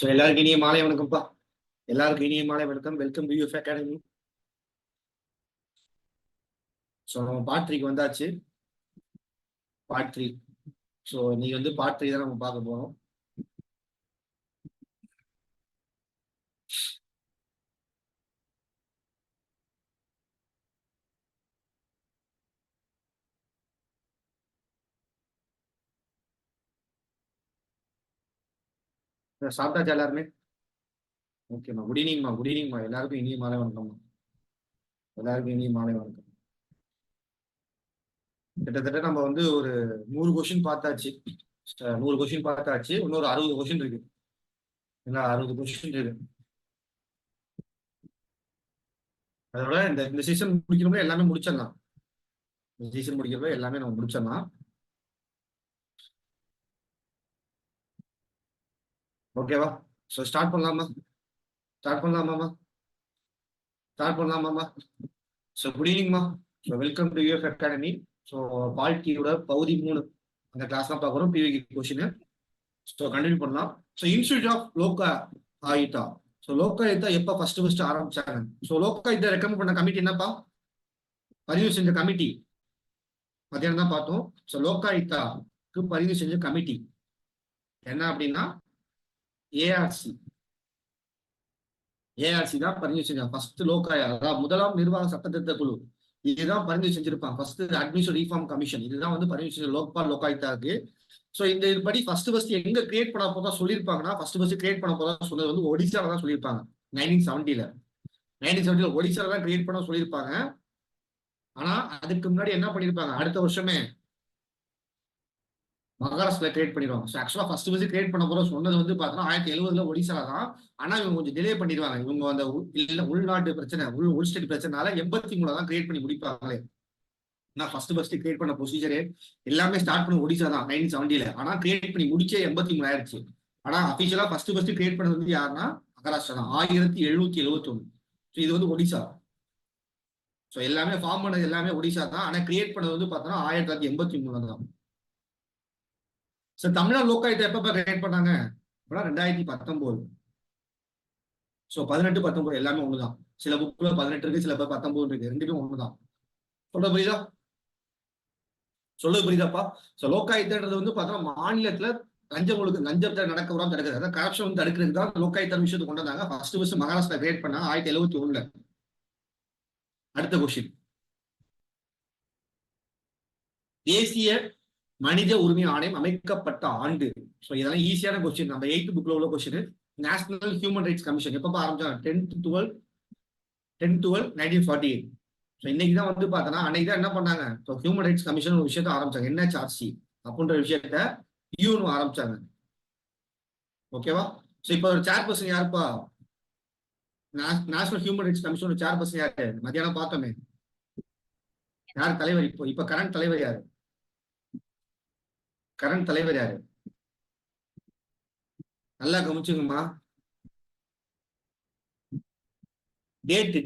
So எல்லாருக்கும் இனிய மாலை வணக்கம்ப்பா. எல்லாருக்கும் இனிய மாலை வணக்கம். Welcome to UF academy. So நம்ம பார்ட் 3க்கு வந்தாச்சு. பார்ட் 3. ஸோ நீங்க வந்து பார்ட் 3 தான் நம்ம பார்க்க போறோம். சாப்பிட்டாச்சு எல்லாருமே? ஓகேம்மா. குட் ஈவினிங்மா. குட் ஈவினிங்மா. எல்லாருக்கும் இனிய மாலை வணக்கம்மா. எல்லாருக்கும் இனிய மாலை வணக்கம். கிட்டத்தட்ட நம்ம வந்து ஒரு 100 கொஸ்டின் பார்த்தாச்சு. 100 கொஸ்டின் பார்த்தாச்சு. இன்னொரு 60 கொஸ்டின் இருக்கு. என்ன 60 கொஸ்டின் இருக்கு. அதோட இந்த சீசன் முடிக்கிறப்ப எல்லாமே முடிச்சிடலாம். இந்த சீசன் முடிக்கிறப்ப எல்லாமே நம்ம முடிச்சிடலாம். ஓகேவா? ஸோ ஸ்டார்ட் பண்ணலாமா? ஸ்டார்ட் பண்ணலாமாம்மா? ஸோ குட் ஈவினிங்மா. So welcome to UF academy. So பால்கியோட பகுதி 3 அந்த கிளாஸ் தான் பார்க்குறோம். பிவிக்கு கொஸ்டின். ஸோ கண்டினியூ பண்ணலாம். So institute of Lok Ayukta. So Lok Ayukta எப்போ ஃபர்ஸ்ட் ஆரம்பிச்சாங்க? ஸோ லோக் ஆயுதா ரெக்கமெண்ட் பண்ண கமிட்டி என்னப்பா? பதிவு செஞ்ச கமிட்டி மத்தியானம் தான் பார்த்தோம். ஸோ லோக் ஆயுதாக்கு பதிவு செஞ்ச கமிட்டி என்ன அப்படின்னா ஏஆர்சி. ஏஆர்சி தான் பதிவு செஞ்சாங்க. ஃபர்ஸ்ட் லோக்காயா, அதாவது முதலாம் நிர்வாக சட்டத்திட்ட குழு இதுதான் பதிவு செஞ்சிருப்பாங்க. ஃபர்ஸ்ட் அட்மினிஸ்ட்ரேட்டிவ் ரீஃபார்ம் கமிஷன் இதுதான் வந்து பதிவு செஞ்ச லோகாயுக்தாக்கு. ஸோ இந்த இதுபடி ஃபர்ஸ்ட் எங்க கிரியேட் பண்ண போதா சொல்லியிருப்பாங்கன்னா ஃபர்ஸ்ட் கிரியேட் பண்ண போதா சொன்னது வந்து ஒடிசால தான் சொல்லியிருப்பாங்க. 1970 ஒடிசால தான் கிரியேட் பண்ண சொல்லியிருப்பாங்க. ஆனா அதுக்கு முன்னாடி என்ன பண்ணிருப்பாங்க, அடுத்த வருஷமே மகாராஷ்டிரா கிரியேட் பண்ணிடுவாங்க. ஸோ ஆக்சுவலா ஃபர்ஸ்ட் கிரியேட் பண்ண போற சொன்னது வந்து பார்த்தோன்னா 1970 ஒடிசால தான். ஆனா இவங்க கொஞ்சம் டிலே பண்ணிடுவாங்க. இவங்க அந்த உள்நாட்டு பிரச்சனை, உள் ஸ்டேட் பிரச்சனைனால 83 தான் கிரியேட் பண்ணி முடிப்பாங்களே. நான் ஃபர்ஸ்ட் கிரியேட் பண்ண ப்ரொசீஜரே எல்லாமே ஸ்டார்ட் பண்ண ஒடிசா தான் 1970. ஆனா கிரியேட் பண்ணி முடிச்சே 83 ஆயிடுச்சு. ஆனா அபிஷியலா ஃபர்ஸ்ட் கிரியேட் பண்ணது வந்து யாருன்னா மகாராஷ்டிரா தான் 1771. ஸோ இது வந்து ஒடிசா. ஸோ எல்லாமே ஃபார்ம் பண்ணது எல்லாமே ஒடிசா தான். ஆனா கிரியேட் பண்ணது வந்து பார்த்தோன்னா 1983 தான். ஸோ தமிழ்நாடு லோக்காயுத்தா எப்ப கிரியேட் பண்ணாங்க? 2019. ஸோ 18, 19 எல்லாமே ஒண்ணுதான். சில புக்ல 18 இருக்கு, சில 19 இருக்கு. ரெண்டுமே ஒண்ணுதான். சொல்றது புரியுதாப்பா? ஸோ லோக்காயுத்தன்றது வந்து பார்த்தோம்னா மாநிலத்துல லஞ்சத்தை நடக்க விடாம தடுக்கிறது, அதாவது கரப்ஷன் வந்து தடுக்கிறதுக்கு தான் லோக்காயுத்தா விஷயத்தை கொண்டு வந்தாங்க. ஃபர்ஸ்ட் மகாராஷ்டிரா கிரியேட் பண்ணாங்க 1971. அடுத்த கொஸ்டின், தேசிய மனித உரிமை ஆணையம் அமைக்கப்பட்ட ஆண்டு. ஸோ இதெல்லாம் ஈஸியான கொஸ்டின். நம்ம 8th புக்ல உள்ள question. National human rights commission எப்ப ஆரம்பிச்சாங்க? 10/12/1948. ஸோ இன்னைக்கு தான் வந்து பார்த்தோன்னா அன்னைக்கு தான் என்ன பண்ணாங்க, ஸோ ஹியூமன் ரைட்ஸ் கமிஷன் ஒரு விஷயத்த ஆரம்பிச்சாங்க. என்ஹெச்ஆர்சி அப்படின்ற விஷயத்த யூனு ஆரம்பிச்சாங்க. ஓகேவா? ஸோ இப்போ ஒரு சேர்பர்சன் யாருப்பா? நேஷனல் ஹியூமன் ரைட்ஸ் கமிஷனோட சேர்பர்சன் யாரு? மத்தியானம் பார்த்தோமே. யார் தலைவர்? இப்போ கரண்ட் தலைவர் யாரு? நல்லா கவனிச்சுங்கம்மா. டேட்டு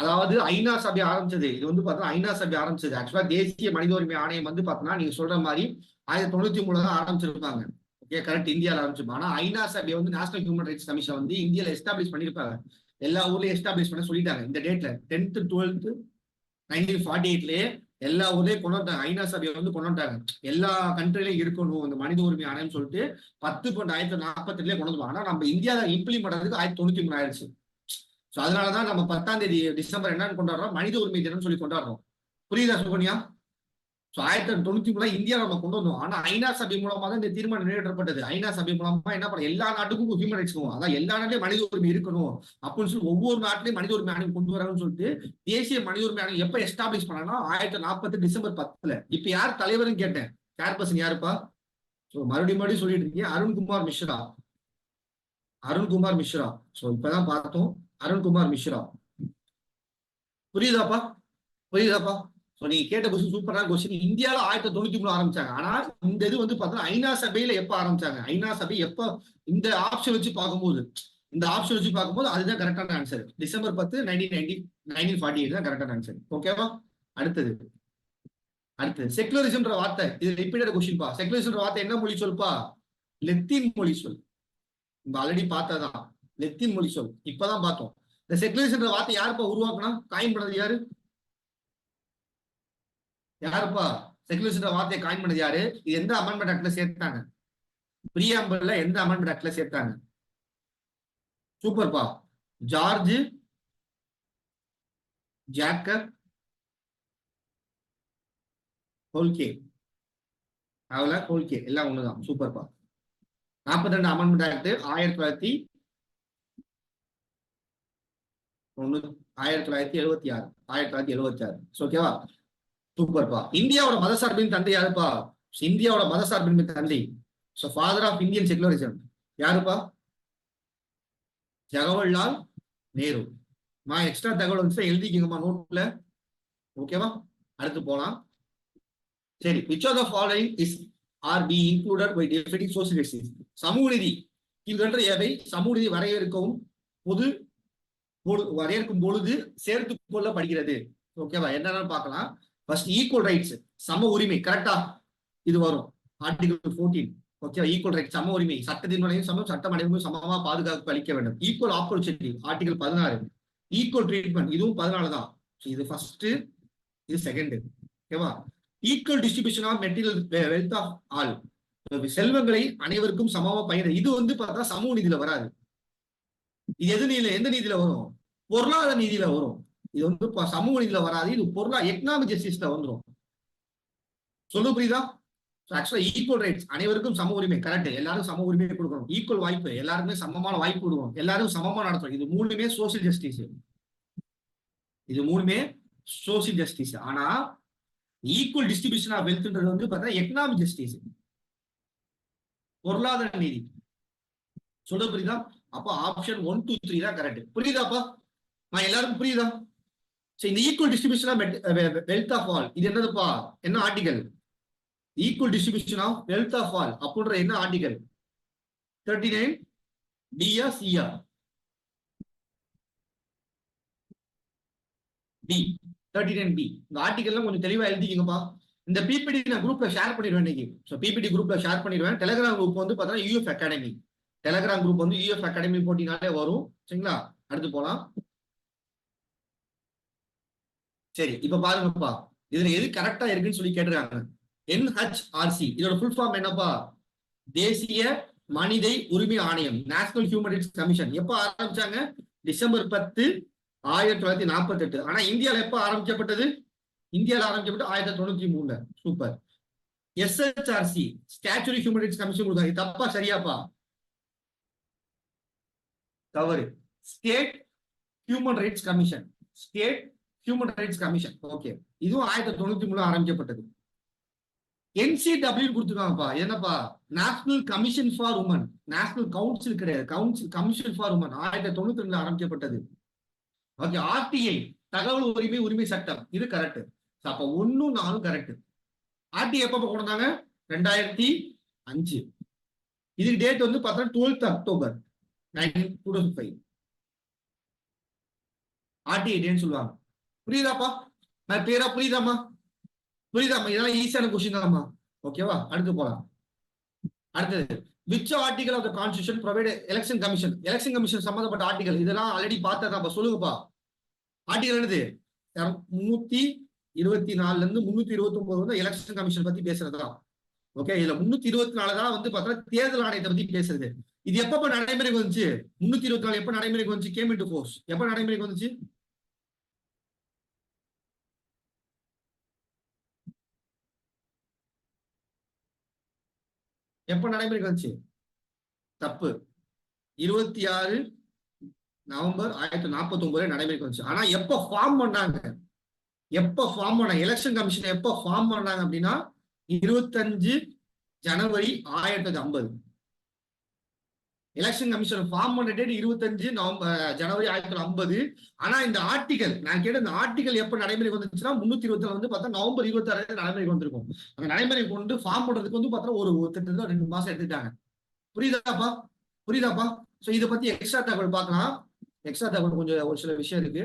அதாவது ஐநா சபை ஆரம்பிச்சது. இது வந்து பார்த்தோன்னா ஐநா சபை ஆரம்பிச்சது. ஆக்சுவலா தேசிய மனித உரிமை ஆணையம் வந்து பார்த்தோன்னா நீங்க சொல்ற மாதிரி 1993 தான் ஆரம்பிச்சிருப்பாங்க. Okay, correct. இந்தியாவில் ஆரம்பிச்சிருப்பாங்க. ஆனா ஐநா சபை வந்து நேஷனல் ஹியூமன் ரைட்ஸ் கமிஷன் வந்து இந்தியாவில் எஸ்டாப்ளிஷ் பண்ணிருப்பாங்க. எல்லா ஊர்லயும் எஸ்டாப்ளிஷ் பண்ண சொல்லிட்டாங்க. இந்த டேட்ல 10th 12th 1948லயே எல்லா ஊர்லயும் கொண்டு வந்தாங்க. ஐநா சபையை வந்து கொண்டு வந்தாங்க. எல்லா கண்ட்ரிலையும் இருக்கணும் இந்த மனித உரிமை ஆணையம் சொல்லிட்டு 10/1948 கொண்டு வந்துருவாங்க. ஆனா நம்ம இந்தியாவில் இம்ப்ளிமெண்ட் பண்றதுக்கு 1993 ஆயிடுச்சு. ஸோ அதனாலதான் நம்ம 10ஆம் தேதி டிசம்பர் என்னன்னு கொண்டாடுறோம்? மனித உரிமை தினம் சொல்லி கொண்டாடுறோம். புரியுதா சுகன்யா? ஸோ 1993 இந்தியா நம்ம கொண்டு வந்தோம். ஆனா ஐநா சபை மூலமா தான் இந்த தீர்மானம் நிறைவேற்றப்பட்டது. ஐநா சபை மூலமா என்ன பண்ண, எல்லா நாட்டுக்கும் ஹியூமன் ரைட்ஸ் இருக்கும், அதான் எல்லா நாட்டிலையும் மனித உரிமை இருக்கணும் அப்படின்னு சொல்லி ஒவ்வொரு நாட்டிலையும் மனித உரிமை ஆணையம் கொண்டு வரணும்னு சொல்லிட்டு தேசிய மனித உரிமை ஆணையம் எப்ப எஸ்டாப்ளிஷ் பண்ணா 1940 டிசம்பர் 10. இப்ப யார் தலைவர்னு கேட்டேன். சேர்பர்சன் யாருப்பா? ஸோ மறுபடியும் சொல்லிட்டு இருக்கீங்க, அருண்குமார் மிஸ்ரா. ஸோ இப்பதான் பார்த்தோம், அருண்குமார் மிஸ்ரா. புரியுதாப்பா? ஸோ நீங்க கேட்ட கொஸ்டின் சூப்பரான கொஸ்டின். இந்தியாவில் 1993 ஆரம்பிச்சாங்க. ஆனா இந்த இது வந்து பார்த்தோன்னா ஐநா சபையில எப்ப ஆரம்பிச்சாங்க? ஐநா சபை எப்ப இந்த ஆப்ஷன் வச்சு பார்க்கும்போது அதுதான் கரெக்டான ஆன்சர். டிசம்பர் 10 1948 தான் கரெக்டான ஆன்சர். ஓகேவா? அடுத்தது அடுத்து செக்குலரிசம்ன்ற வார்த்தை, இது ரிப்பீட்டட் கொஸ்டின் பா. செக்குலரிசம்ன்ற வார்த்தை என்ன மொழி சொல்பா? லத்தீன் மொழி சொல். நம்ம ஆல்ரெடி பார்த்ததான் லத்தீன் மொழி சொல், இப்பதான் பார்த்தோம். இந்த செக்குலரிசம்ன்ற வார்த்தை யாருப்பா உருவாக்குனா? காயின் பண்ணது யாரு? யாருப்பா செக்குலரிசம்ன்ற வார்த்தையை காயின் பண்ணது யாரு? இது எந்த அமெண்ட்மெண்ட் ஆக்ட்ல சேர்த்தாங்க? பிரியாம்பிள்ல எந்த அமெண்ட்மெண்ட் ஆக்ட்ல சேர்த்தாங்க? சூப்பர்ப்பா. ஜார்ஜ் ஜாக்கப் ஹோல்கே. அவள ஹோல்கே எல்லாம் ஒண்ணுதான். சூப்பர்ப்பா. 42 அமெண்ட்மெண்ட் ஆக்ட் 1976 1976. ஓகேவா? சூப்பர்ப்பா. இந்தியாவோட மதசார்பின் தந்தை யாருப்பா? இந்தியாவோட மதசார்பின் தந்தை, ஃபாதர் ஆஃப் இந்தியன் செகுலரிசம் யாருப்பா? ஜவஹர்லால் நேரு. எக்ஸ்ட்ரா தகவல் வந்து எழுதிக்கங்கம்மா நோட்ல. ஓகேவா? அடுத்து போலாம். சரி, which of the following is are be included by defining social justice? சமூக நீதி கீழ்கண்ட எவை சமூக நீதி வரையறுக்கவும் வரையறுக்கும் பொழுது சேர்த்து கொள்ளப்படுகிறது? ஓகேவா? என்னன்னு பார்க்கலாம். ஃபர்ஸ்ட் ஈக்குவல் ரைட்ஸ், சம உரிமை. கரெக்டா? இது வரும் ஆர்டிகல் 14. ஓகே, ஈக்குவல் ரைட், சம உரிமை. சட்டத்தின் முறையும் சமம், சட்டம் அனைவருக்கும் சமமா பாதுகாப்பு அளிக்க வேண்டும். Equal opportunity article 16. Equal treatment இதுவும் 14 தான். இது ஃபர்ஸ்ட், இது செகண்ட். ஓகேவா? Equal distribution of material wealth of all, செல்வங்களை அனைவருக்கும் சமமா பகிர. இது வந்து பார்த்தா சமூக நீதியில வராது. இது எந்த நீதியில வரும்? பொருளாதார நீதியில வரும். இது வந்து சமூக நீதியில வராது. இது எக்கனாமிக் ஜஸ்டிஸ்ல வந்துடும். சொல்ல புரியுதா? ஆக்சுவலா ஈக்குவல் ரைட்ஸ், அனைவருக்கும் சம உரிமை. கரெக்ட். எல்லாரும் சம உரிமையை கொடுக்கணும். ஈக்குவல் வாய்ப்பு, எல்லாருமே சமமான வாய்ப்பு கொடுக்கணும். எல்லாரும் சமமா நடத்தணும். இது மூணுமே சோசியல் ஜஸ்டிஸ். இது மூணுமே சோசியல் ஜஸ்டிஸ். ஆனா ஈக்குவல் டிஸ்ட்ரிபியூஷன் ஆஃப் வெல்த்ன்றது வந்து பார்த்தா எக்கனாமிக் ஜஸ்டிஸ், பொருளாதார நீதி. சொல்ல புரியுதா? அப்ப ஆப்ஷன் 1, 2, 3 தான் கரெக்ட். புரியுதாப்பா? எல்லாருக்கும் புரியுதா? சரி, இந்த equal distribution of wealth of all இது என்னதுப்பா? என்ன article? Equal distribution of wealth of all அப்படின்ற என்ன ஆர்டிகல்? 39 டியா சியா? D, 39 D. இந்த ஆர்டிகல்லாம் கொஞ்சம் தெளிவா எழுதிக்கங்கப்பா. இந்த பிபிடி நான் குரூப்ல ஷேர் பண்ணிடுவேன் இன்னைக்கு. பிபிடி குரூப்ல ஷேர் பண்ணிடுவேன். டெலிகிராம் குரூப் வந்து பார்த்தா யூஎஃப் அகாடமி. டெலிகிராம் குரூப் வந்து யூஎஃப் அகாடமி போட்டினாலே வரும். சரிங்களா? அடுத்து போலாம். சரி, இப்ப பாருங்கப்பா, இதுல எது கரெக்டா இருக்குன்னு சொல்லி கேட்டுருக்காங்க. NHRC இதோட ஃபுல் ஃபார்ம் என்னப்பா? தேசிய மனித உரிமை ஆணையம், நேஷனல் ஹியூமன் ரைட்ஸ் கமிஷன். எப்ப ஆரம்பிச்சாங்க? டிசம்பர் 10, 1948. ஆனா இந்தியால எப்ப ஆரம்பிக்கப்பட்டது? இந்தியாவில் ஆரம்பிக்கப்பட்டு 1993. Super. SHRC statutory human rights commission கொடுத்தாங்க. தப்பா சரியாப்பா? தவறு. State human rights commission. State human rights commission. Okay, இதுவும் 1993 ஆரம்பிக்கப்பட்டது. NCW கொடுத்துருக்காங்கப்பா. என்னப்பா? National commission for women. National council கிடையாது, கமிஷன் ஃபார் உமன். 1992 ஆரம்பிக்கப்பட்டது. ஓகே, RTI தகவல் உரிமை சட்டம். இது கரெக்ட். அப்ப 1, 4 கரெக்ட். RTI எப்ப கொண்டு வந்தாங்க? 2005. இதுக்கு டேட் வந்து பார்த்தா 12th அக்டோபர் 2005. RTI டேன்னு சொல்லுவாங்க. புரியுதாப்பா? நான் பேரா புரியுதாமா? புரியுதாமா? இதெல்லாம் ஈஸியான கொஸ்டின் தான்மா. ஓகேவா? அடுத்து போலாம். அடுத்தது, which article of the constitution provide election commission? Election commission சம்பந்தப்பட்ட ஆர்டிகல் இதெல்லாம் ஆல்ரெடி பார்த்ததாப்பா. சொல்லுங்கப்பா. ஆர்டிகல் என்னது? 324 இருந்து 329 வந்து எலெக்ஷன் கமிஷன் பத்தி பேசுறதா. ஓகே, இதுல 324 தான் வந்து பார்த்தா தேர்தல் ஆணையத்தை பத்தி பேசுறது. இது எப்ப நடைமுறைக்கு வந்துச்சு? 324 எப்ப நடைமுறைக்கு வந்துச்சு? கேம் இன்டு ஃபோர்ஸ் எப்ப நடைமுறைக்கு வந்துச்சு? எப்ப நடைமுறைக்கு வந்துச்சு? தப்பு. 26 நவம்பர் 1949 நடைமுறைக்கு வந்துச்சு. ஆனா எப்ப ஃபார்ம் பண்ணாங்க? எலெக்ஷன் கமிஷன் எப்ப ஃபார்ம் பண்ணாங்க அப்படின்னா 25 ஜனவரி 1950. எலெக்ஷன் கமிஷன் ஃபார்ம் பண்ண டேட் 25 ஜனவரி 1950. ஆனா இந்த ஆர்டிகல் நான் கேட்ட இந்த ஆர்டிகல் எப்ப நடைமுறைக்கு வந்துச்சுன்னா 324 வந்து பார்த்தா நவம்பர் 26 நடைமுறைக்கு வந்திருக்கும். அந்த நடைமுறை கொண்டு ஃபார்ம் பண்றதுக்கு வந்து பார்த்தா ஒரு 2 மாசம் எடுத்துட்டாங்க. புரியுதாப்பா? புரியுதாப்பா? சோ இதை பத்தி எக்ஸ்ட்ரா தகவல் பார்க்கலாம். எக்ஸ்ட்ரா தகவல் கொஞ்சம் ஒரு சில விஷயம் இருக்கு.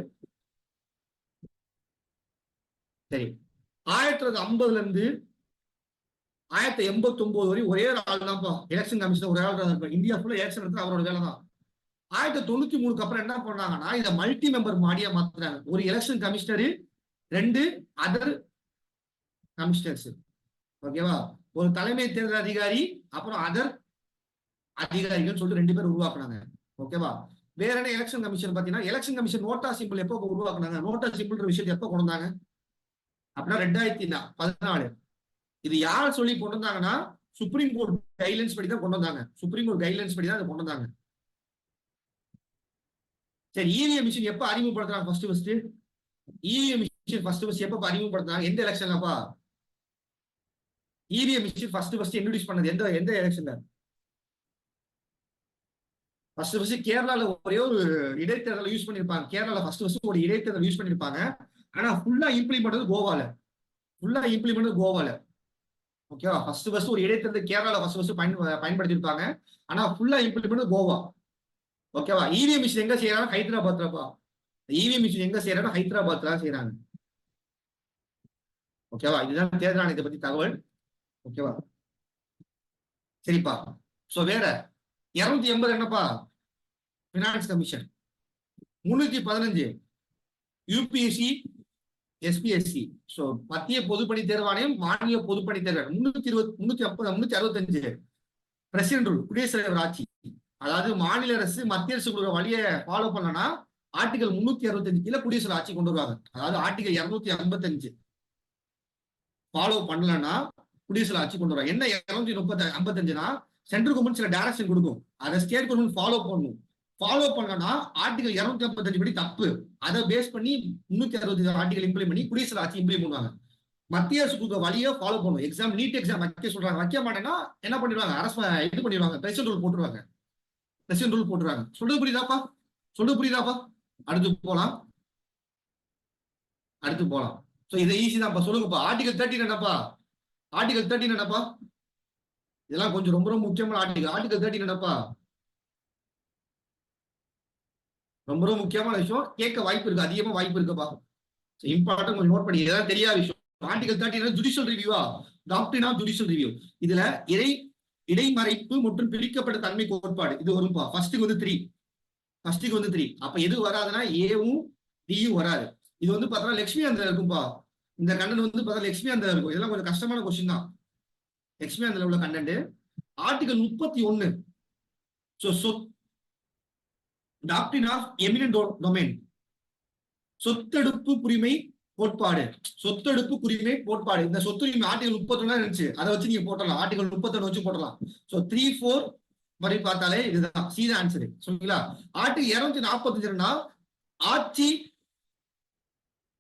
சரி, 1950 இருந்து 1989 வரை ஒரே ஒரு ஆள் தான்ப்பா எலெக்ஷன் கமிஷன், ஒரே ஆள் தான் இருப்பார். இந்தியா ஃபுல்லா எலெக்ஷன் எடுத்து அவரோட வேலை தான். 1993 அப்புறம் என்ன பண்ணாங்கன்னா இதை மல்டி மெம்பர் மாடியா மாத்துறாங்க. ஒரு எலெக்ஷன் கமிஷனரு, 2 அதர் கமிஷனர்ஸ். ஓகேவா? ஒரு தலைமை தேர்தல் அதிகாரி, அப்புறம் அதர் அதிகாரிகள் சொல்லிட்டு 2 பேர் உருவாக்குனாங்க. ஓகேவா? வேற என்ன எலெக்ஷன் கமிஷன் பாத்தீங்கன்னா, எலெக்ஷன் கமிஷன் நோட்டா சிம்பிள் எப்போ உருவாக்குனாங்க? நோட்டா சிம்பிள் விஷயத்தை எப்போ கொண்டு வந்தாங்க அப்படின்னா 2014. இது யார் சொல்லி கொண்டு வந்தாங்கன்னா சுப்ரீம் கோர்ட் கைட்லைன்ஸ் படி தான் கொண்டு வந்தாங்க. சுப்ரீம் கோர்ட் கைட்லைன்ஸ் படி தான் அதை கொண்டு வந்தாங்க. சரி, இவிஎம் மிஷின் எப்ப அறிமுகப்படுத்துறாங்க? ஃபர்ஸ்ட் இவிஎம் மிஷின் ஃபர்ஸ்ட் எப்ப அறிமுகப்படுத்துறாங்க? எந்த எலெக்ஷன்லப்பா இவிஎம் மிஷின் ஃபர்ஸ்ட் இன்ட்ரோடியூஸ் பண்ணது? எந்த எலெக்ஷன்ல? ஃபர்ஸ்ட் கேரளால ஒரே ஒரு இடைத்தேர்தல் யூஸ் பண்ணிருப்பாங்க. கேரளால ஃபர்ஸ்ட் ஒரு இடைத்தேர்தல் யூஸ் பண்ணிருப்பாங்க. ஆனா ஃபுல்லா இம்ப்ளிமெண்ட் கோவால. ஓகேவா? ஃபர்ஸ்ட் ஒரு இடைத்தேர்தல் கேரளால ஃபர்ஸ்ட் பயன்படுத்திருப்பாங்க. ஆனா ஃபுல்லா இம்ப்ளிமெண்ட் கோவா. ஓகேவா? இவிஎம் மிஷின் எங்க செய்யறாங்க? ஹைதராபாத்லப்பா. இவிஎம் மிஷின் எங்க செய்யறாங்க? ஹைதராபாத்ல செய்யறாங்க. ஓகேவா? இதுதான் தேர்தல் ஆணையத்தை பத்தி தகவல். ஓகேவா? சரிப்பா. சோ வேற 280 என்னப்பா? Finance commission. 315 UPSC, SPSC. So மத்திய பொதுப்பணி தேர்வாணையம், மாநில பொதுப்பணி தேர்வு. 365 பிரசிடென்ட் ரூல், குடியரசுத் தலைவர் ஆட்சி. அதாவது மாநில அரசு மத்திய அரசு கொடுக்குற வழியை ஃபாலோ பண்ணனா ஆர்டிகல் 365 கீழே குடியரசு ஆட்சி கொண்டு வருவாங்க. அதாவது ஆர்டிகல் 255 ஃபாலோ பண்ணலன்னா குடியரசு ஆட்சி கொண்டு வருவாங்க. என்ன 255னா சென்ட்ரல் கவர்மெண்ட் சில டைரக்ஷன் கொடுக்கும், அதை ஸ்டேட் கவர்மெண்ட் ஃபாலோ பண்ணணும். ஃபாலோ பண்ணலன்னா ஆர்டிகல் 255 படி தப்பு. அதை பேஸ் பண்ணி 365 ஆர்டிகல் இம்ப்ளிமெண்ட் பண்ணி குடியரசு ஆட்சி இம்ப்ளிமெண்ட் பண்ணுவாங்க. மத்திய அரசு கொடுக்குற வழியை ஃபாலோ பண்ணணும். எக்ஸாம், நீட் எக்ஸாம் வைக்க சொல்றாங்க, வைக்க மாட்டேன்னா என்ன பண்ணிடுவாங்க? அரசு இது பண்ணிடுவாங்க, பிரசிடென்ட் ரூல் போட்டுருவாங்க. சொல்றது புரியுதாப்பா? அடுத்து போலாம். சோ இது ஈஸி தான்ப்பா. சொல்லுங்கப்பா. ஆர்டிகல் 13 என்னப்பா? இதெல்லாம் கொஞ்சம் ரொம்ப ரொம்ப முக்கியமான ஆர்டிகல். ஆர்டிகல் 13 என்னப்பா? ரொம்ப ரொம்ப முக்கியமான விஷயம். கேட்க வாய்ப்பு இருக்கு, அதிகமா வாய்ப்பு இருக்குப்பா. இம்பார்ட்டன் கொஞ்சம் நோட் பண்ணி. ஏதாவது தெரியாத விஷயம். ஆர்டிகல் 13 ஜுடிஷியல் ரிவ்யூவா? Doctrine of judicial review. இதுல இடைமறைப்பு மற்றும் பிரிக்கப்பட்ட தன்மை கோட்பாடு இது வரும்பா. ஃபர்ஸ்ட்டுக்கு வந்து 3. அப்ப எது வராதுன்னா ஏவும் டியும் வராது. இது வந்து பார்த்தா லட்சுமி அந்த இருக்கும்பா. இந்த கண்டென்ட் வந்து பார்த்தா லட்சுமி அந்த இருக்கும். இதெல்லாம் கொஞ்சம் கஷ்டமான கொஸ்டின் தான். லட்சுமி அந்த உள்ள content. Article 31. Doctrine of eminent domain, சொத்தெடுப்பு உரிமை கோட்பாடு. இந்த சொத்துரிமை ஆர்டிகல் 31 இருந்துச்சு, அதை வச்சு நீங்க போட்டலாம். ஆர்டிகல் 31 வச்சு போட்டலாம். சோ 3, 4 மாதிரி பார்த்தாலே இதுதான் சீதா ஆன்சர். சொல்லுங்களா? ஆர்டிகல் 245 ஆட்சி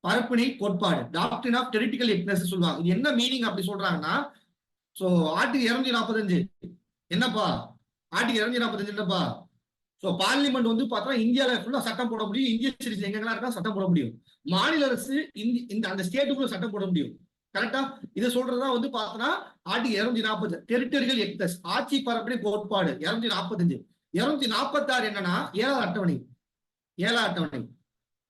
பரப்பினை கோட்பாடு, டாக்ட்ரின் ஆஃப் டெரிட்டரிக்கல் எக்னஸ் சொல்லுவாங்க. இது என்ன மீனிங் அப்படி சொல்றாங்கன்னா, சோ ஆர்டிகல் 245 என்னப்பா? ஆர்டிகல் 245 என்னப்பா? சோ பார்லிமெண்ட் வந்து பார்த்தா இந்தியால ஃபுல்லா சட்டம் போட முடியும். இந்திய சிட்டிசன் எங்கெல்லாம் இருக்கா சட்டம் போட முடியும். மாநில அரசு இந்த அந்த ஸ்டேட்டுக்குள்ள சட்டம் போட முடியும். கரெக்டா? இதை சொல்றதா வந்து பார்த்தோன்னா ஆர்டிகல் 240 டெரிட்டரிக்கல் எக்னஸ், ஆட்சி பரப்பினை கோட்பாடு 245. 246 என்னன்னா 7வது அட்டவணை